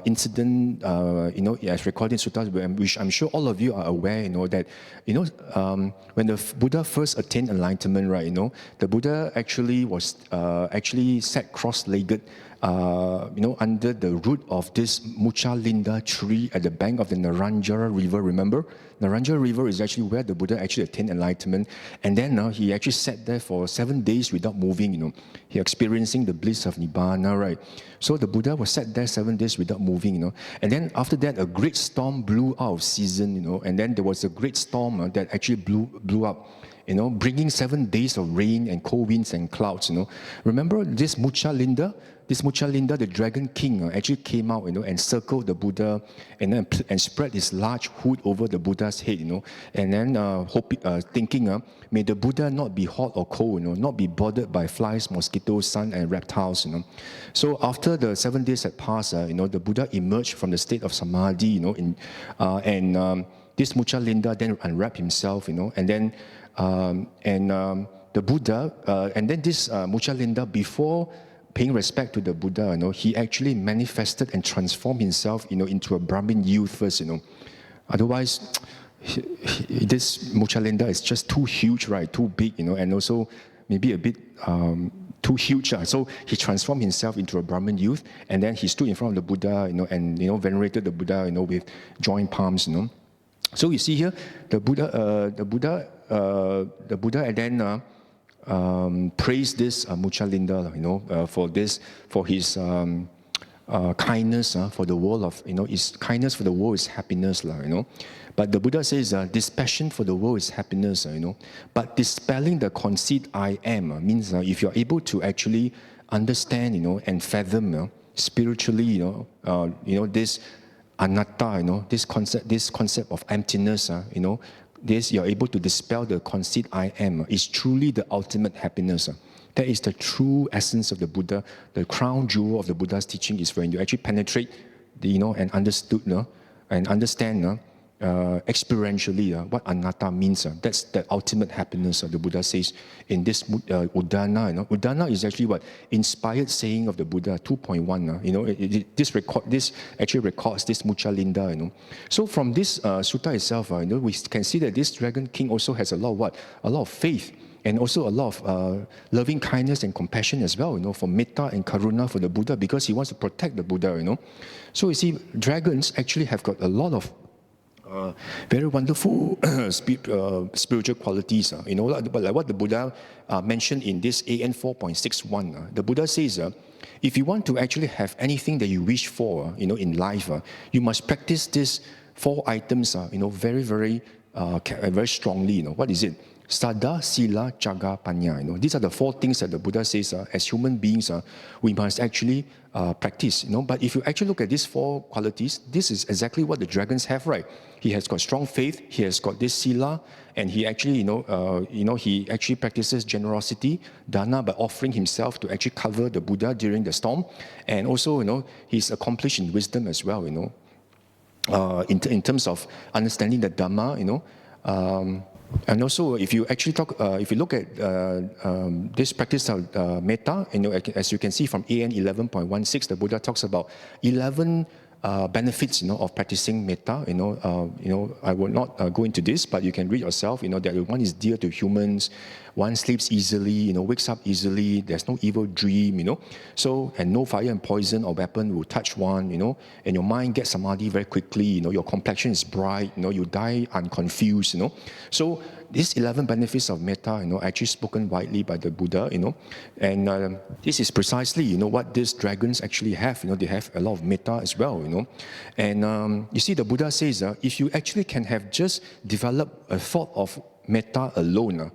incident, as recorded in Suttas, which I'm sure all of you are aware, that, when the Buddha first attained enlightenment, right, the Buddha actually was actually sat cross-legged, under the root of this Mucha Linda tree at the bank of the Naranjara River. Remember? Naranjara River is actually where the Buddha actually attained enlightenment. And then he actually sat there for 7 days without moving, He experiencing the bliss of Nibbana, right? So the Buddha was sat there 7 days without moving, And then after that, a great storm blew out of season, And then there was a great storm that actually blew up, bringing 7 days of rain and cold winds and clouds, Remember this Mucha Linda? This Mucha Linda, the dragon king, actually came out, and circled the Buddha, and spread his large hood over the Buddha's head, and then thinking, may the Buddha not be hot or cold, not be bothered by flies, mosquitoes, sun, and reptiles, So after the 7 days had passed, the Buddha emerged from the state of samadhi, and this Mucha Linda then unwrapped himself, and then the Buddha, and then this Mucha Linda, before paying respect to the Buddha, he actually manifested and transformed himself, into a Brahmin youth first, Otherwise, this Mucha Linda is just too huge, right? Too big, and also maybe a bit too huge. So he transformed himself into a Brahmin youth, and then he stood in front of the Buddha, and venerated the Buddha, with joint palms, So you see here, the Buddha, and then praised this Mucha Linda, for his kindness for the world his kindness for the world is happiness, But the Buddha says this passion for the world is happiness, But dispelling the conceit I am means if you're able to actually understand, and fathom spiritually, this anatta, this concept of emptiness, this you're able to dispel the conceit I am is truly the ultimate happiness. That is the true essence of the Buddha. The crown jewel of the Buddha's teaching is when you actually penetrate, and understand experientially what anatta means. That's the ultimate happiness. The Buddha says in this Uddana. Uddana is actually what? Inspired saying of the Buddha, 2.1. This actually records this Muchalinda. So from this sutta itself, we can see that this dragon king also has a lot of what? A lot of faith. And also a lot of loving kindness and compassion as well, for metta and karuna for the Buddha, because he wants to protect the Buddha, So you see, dragons actually have got a lot of very wonderful spiritual qualities. Like what the Buddha mentioned in this AN 4.61. The Buddha says, if you want to actually have anything that you wish for, in life, you must practice these 4 items, very, very, very strongly. What is it? Saddha, Sila, Jaga, Panya. These are the 4 things that the Buddha says as human beings we must actually practice. But if you actually look at these 4 qualities, this is exactly what the dragons have, right? He has got strong faith. He has got this Sila, and he actually, he actually practices generosity, dana, by offering himself to actually cover the Buddha during the storm, and also, he's accomplished in wisdom as well. In terms of understanding the Dhamma, and also, if you actually if you look at this practice of metta, as you can see from AN 11.16, the Buddha talks about 11 benefits, of practicing metta. I will not go into this, but you can read yourself. That one is dear to humans, one sleeps easily, wakes up easily. There's no evil dream, So, and no fire and poison or weapon will touch one, And your mind gets samadhi very quickly. Your complexion is bright. You die unconfused. So these 11 benefits of metta, actually spoken widely by the Buddha. And this is precisely, what these dragons actually have. They have a lot of metta as well. And you see, the Buddha says, if you actually can have just developed a thought of metta alone,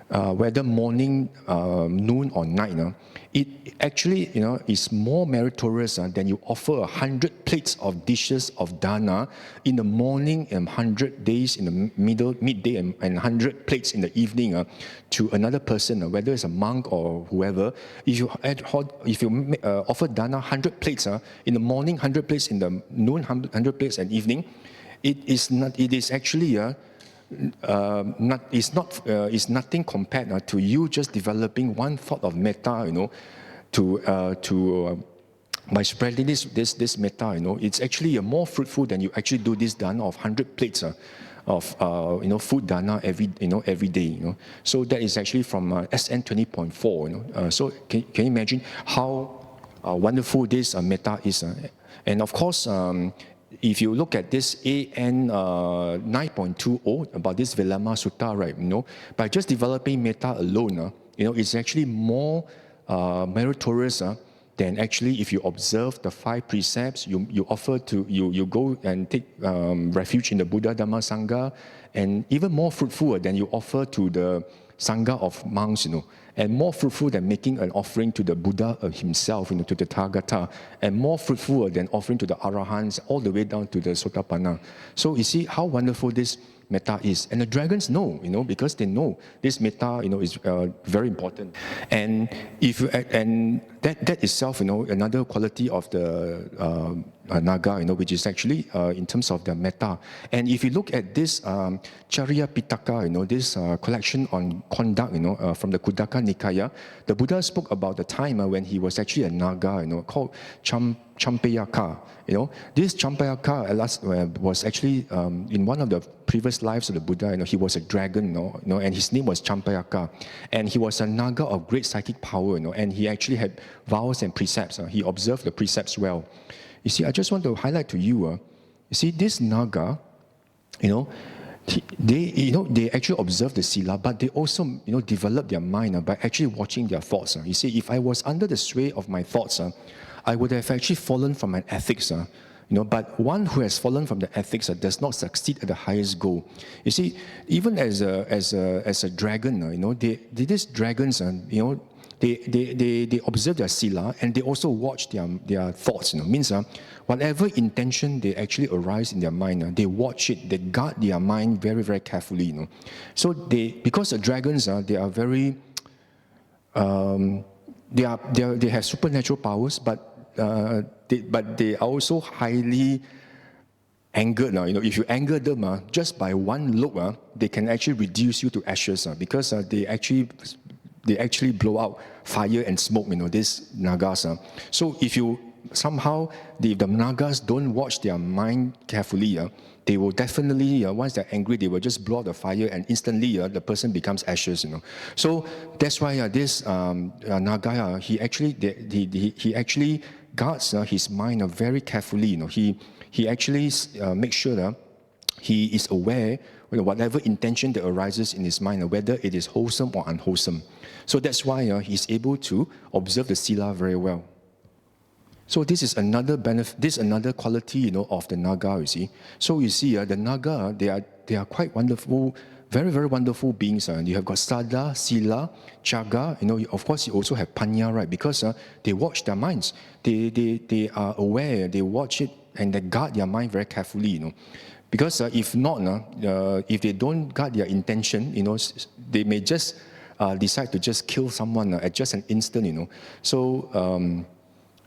whether morning, noon, or night, it actually, is more meritorious than you offer 100 plates of dishes of dana in the morning and 100 days in the midday, and 100 plates in the evening to another person, whether it's a monk or whoever. If you offer dana 100 plates in the morning, 100 plates in the noon, 100 plates in the evening, it is actually it's nothing compared to you just developing one thought of metta, by spreading this metta, it's actually more fruitful than you actually do this dana of 100 plates of food dana every day. So that is actually from SN 20.4. So can you imagine how wonderful this metta is? And of course, if you look at this AN 9.20 about this Vilama Sutta, right, by just developing metta alone, it's actually more meritorious than actually if you observe the 5 precepts, you offer to, you go and take refuge in the Buddha, Dhamma, Sangha, and even more fruitful than you offer to the Sangha of monks, and more fruitful than making an offering to the Buddha himself, to the Tathagata, and more fruitful than offering to the Arahants, all the way down to the Sotapanna. So you see how wonderful this metta is. And the dragons know, because they know this metta, is very important. And that itself, another quality of the Naga, which is actually in terms of the metta. And if you look at this Charya Pitaka, this collection on conduct, from the Khuddaka Nikaya, the Buddha spoke about the time when he was actually a Naga, called Champayaka. This Champayaka was actually in one of the previous lives of the Buddha. He was a dragon, and his name was Champayaka, and he was a Naga of great psychic power, and he actually had vows and precepts. He observed the precepts well. You see, I just want to highlight to you. You see, this Naga, they actually observe the sila, but they also develop their mind by actually watching their thoughts. You see, if I was under the sway of my thoughts, I would have actually fallen from my ethics. But one who has fallen from the ethics does not succeed at the highest goal. You see, even as a dragon, these dragons, they observe their sila, and they also watch their thoughts. Means whatever intention they actually arise in their mind, they watch it, they guard their mind very, very carefully. So because the dragons, they are very, they have supernatural powers, but they are also highly angered, if you anger them, just by one look, they can actually reduce you to ashes, because they actually blow out fire and smoke, these nagas. So if you somehow, if the nagas don't watch their mind carefully, they will definitely, once they're angry, they will just blow out the fire and instantly the person becomes ashes. So that's why this naga, he actually guards his mind very carefully. He actually makes sure that he is aware whatever intention that arises in his mind, whether it is wholesome or unwholesome. So that's why he's able to observe the sila very well. So this is another benefit. This is another quality, of the naga. You see. So you see, the naga, they are quite wonderful, very very wonderful beings. You have got sada, sila, chaga. Of course, you also have panya, right? Because they watch their minds. They are aware. They watch it and they guard their mind very carefully. Because if not, if they don't guard their intention, they may just decide to just kill someone at just an instant. So.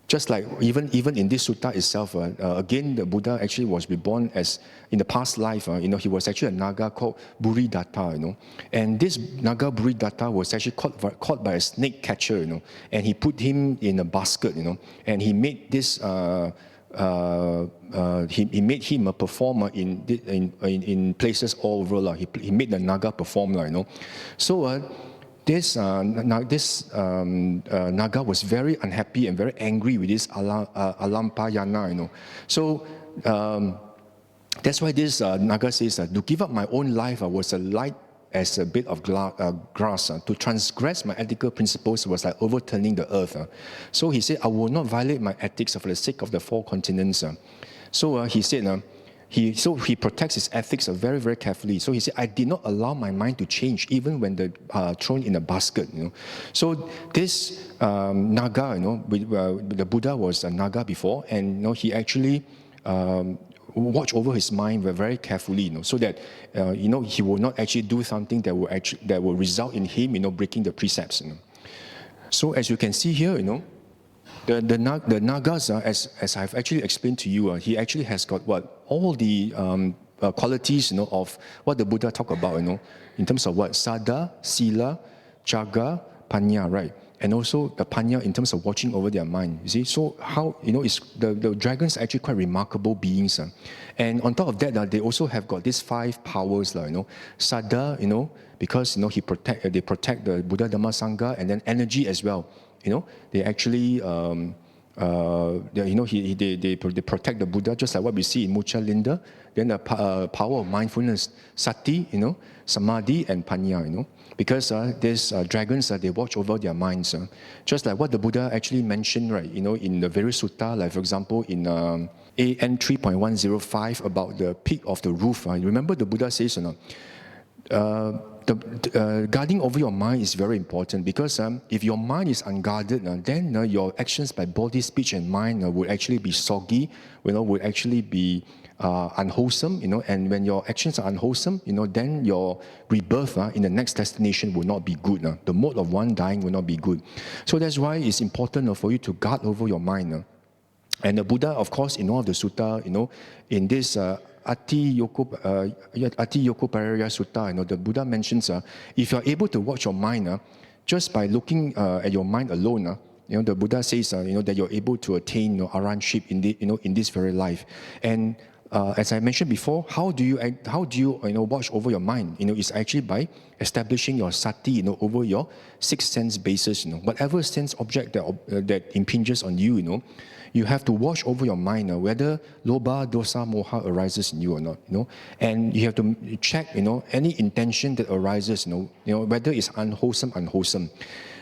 Just like even in this sutta itself, again, the Buddha actually was reborn as, in the past life, he was actually a naga called Buridatta, and this naga Buridatta was actually caught by a snake catcher, and he put him in a basket, and he made this, he made him a performer in places all over. He made the naga perform, So. This naga was very unhappy and very angry with this alampayana, So that's why this naga says to give up my own life was a light as a bit of grass. To transgress my ethical principles was like overturning the earth. So he said, I will not violate my ethics for the sake of the 4 continents. So he said, he protects his ethics very, very carefully. So he said, I did not allow my mind to change even when thrown in a basket. So this naga, the Buddha was a naga before, and he actually watch over his mind very carefully, so that he will not actually do something that will result in him breaking the precepts. So as you can see here, the nagas, as I've actually explained to you, he actually has got all the qualities of what the Buddha talked about, in terms of sada, sila, chaga, panya, right? And also the panya in terms of watching over their mind. You see, so how the dragons are actually quite remarkable beings, and on top of that, they also have got these 5 powers, sada, because they protect the Buddha Dhamma Sangha, and then energy as well. They actually, they protect the Buddha, just like what we see in Mucha Linda. Then the power of mindfulness, sati, samadhi, and panya, because these dragons, they watch over their minds. Just like what the Buddha actually mentioned, right, in the various sutta, like for example, in AN 3.105 about the peak of the roof. Remember the Buddha says, guarding over your mind is very important, because if your mind is unguarded, then your actions by body, speech, and mind would actually be soggy, would actually be unwholesome, and when your actions are unwholesome, then your rebirth in the next destination will not be good. The mode of one dying will not be good. So that's why it's important for you to guard over your mind. And the Buddha, of course, in all of the sutta, in this Ati Yokoparaya Sutta, the Buddha mentions, if you are able to watch your mind, just by looking at your mind alone, the Buddha says, that you're able to attain arahantship in this very life. And as I mentioned before, how do you watch over your mind? It's actually by establishing your sati, over your 6 sense bases. Whatever sense object that impinges on you, you have to watch over your mind, whether lobha, dosa, moha arises in you or not. And you have to check, any intention that arises, whether it's unwholesome.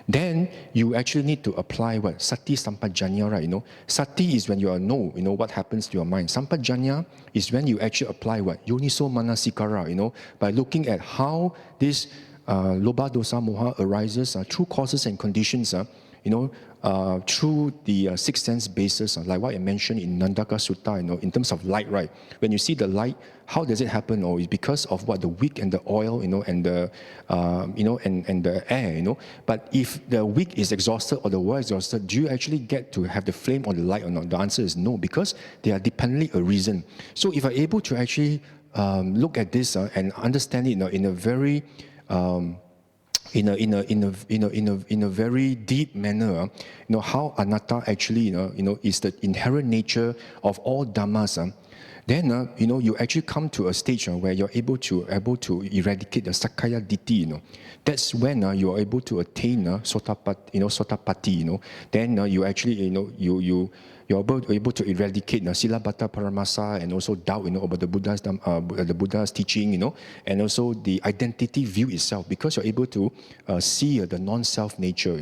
Then you actually need to apply what? Sati sampajanya, right? Sati is when you know, what happens to your mind. Sampajanya is when you actually apply what? Yoniso manasikara, by looking at how this lobha, dosa, moha arises, true causes and conditions, through the sixth sense basis, like what I mentioned in Nandaka Sutta, in terms of light, right? When you see the light, how does it happen? Or it's because of what the wick and the oil, and the, and the air, But if the wick is exhausted or the oil is exhausted, do you actually get to have the flame or the light or not? The answer is no, because they are dependently arisen. So if I'm able to actually look at this and understand it in a very in a very deep manner, how anatta actually, is the inherent nature of all dhammas. Then, you actually come to a stage where you're able to eradicate the Sakaya Ditthi. That's when you are able to attain Sotapatti. Then you actually, you're able to eradicate Silabhata Paramasa and also doubt, about the Buddha's teaching, and also the identity view itself, because you're able to see the non-self nature,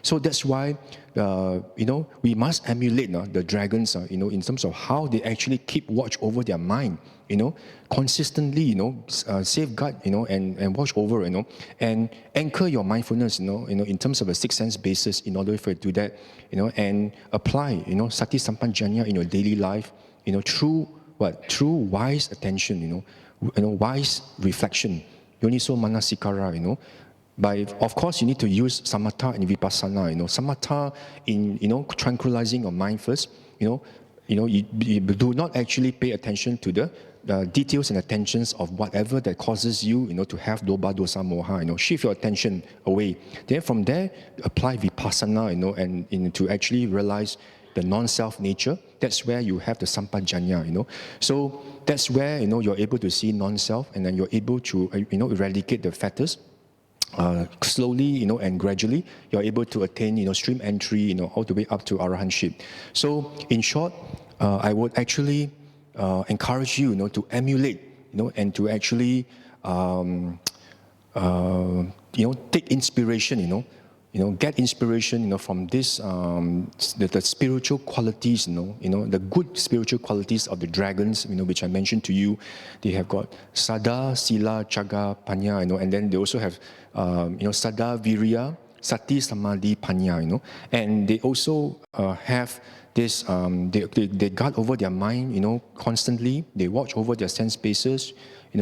So that's why, we must emulate the dragons, in terms of how they actually keep watch over their mind, consistently, safeguard, and watch over, and anchor your mindfulness, in terms of a sixth sense basis in order for you to do that, and apply, sati sampajañña in your daily life, through what? Through wise attention, wise reflection, yoniso manasikara, of course, you need to use samatha and vipassana. Samatha in tranquilizing your mind first. You do not actually pay attention to the details and attentions of whatever that causes you, to have dobha, dosa, moha. Shift your attention away. Then from there, apply vipassana, and to actually realize the non-self nature. That's where you have the sampajañña. So that's where you're able to see non-self, and then you're able to eradicate the fetters. Slowly, and gradually, you're able to attain, stream entry, all the way up to arahantship. So, in short, I would actually encourage you, to emulate, and to actually, take inspiration, get inspiration, from this, the spiritual qualities, the good spiritual qualities of the dragons, which I mentioned to you. They have got Sada, Sila, Chaga, Panya, and then they also have, Sada, Virya, Sati, Samadhi, Panya, and they also have this, they guard over their mind, constantly. They watch over their sense bases,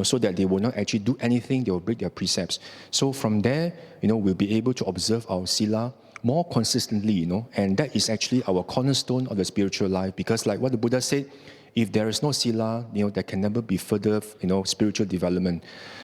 so that they will not actually do anything, they will break their precepts. So from there, we'll be able to observe our sila more consistently, and that is actually our cornerstone of the spiritual life, because like what the Buddha said, if there is no sila, there can never be further, spiritual development.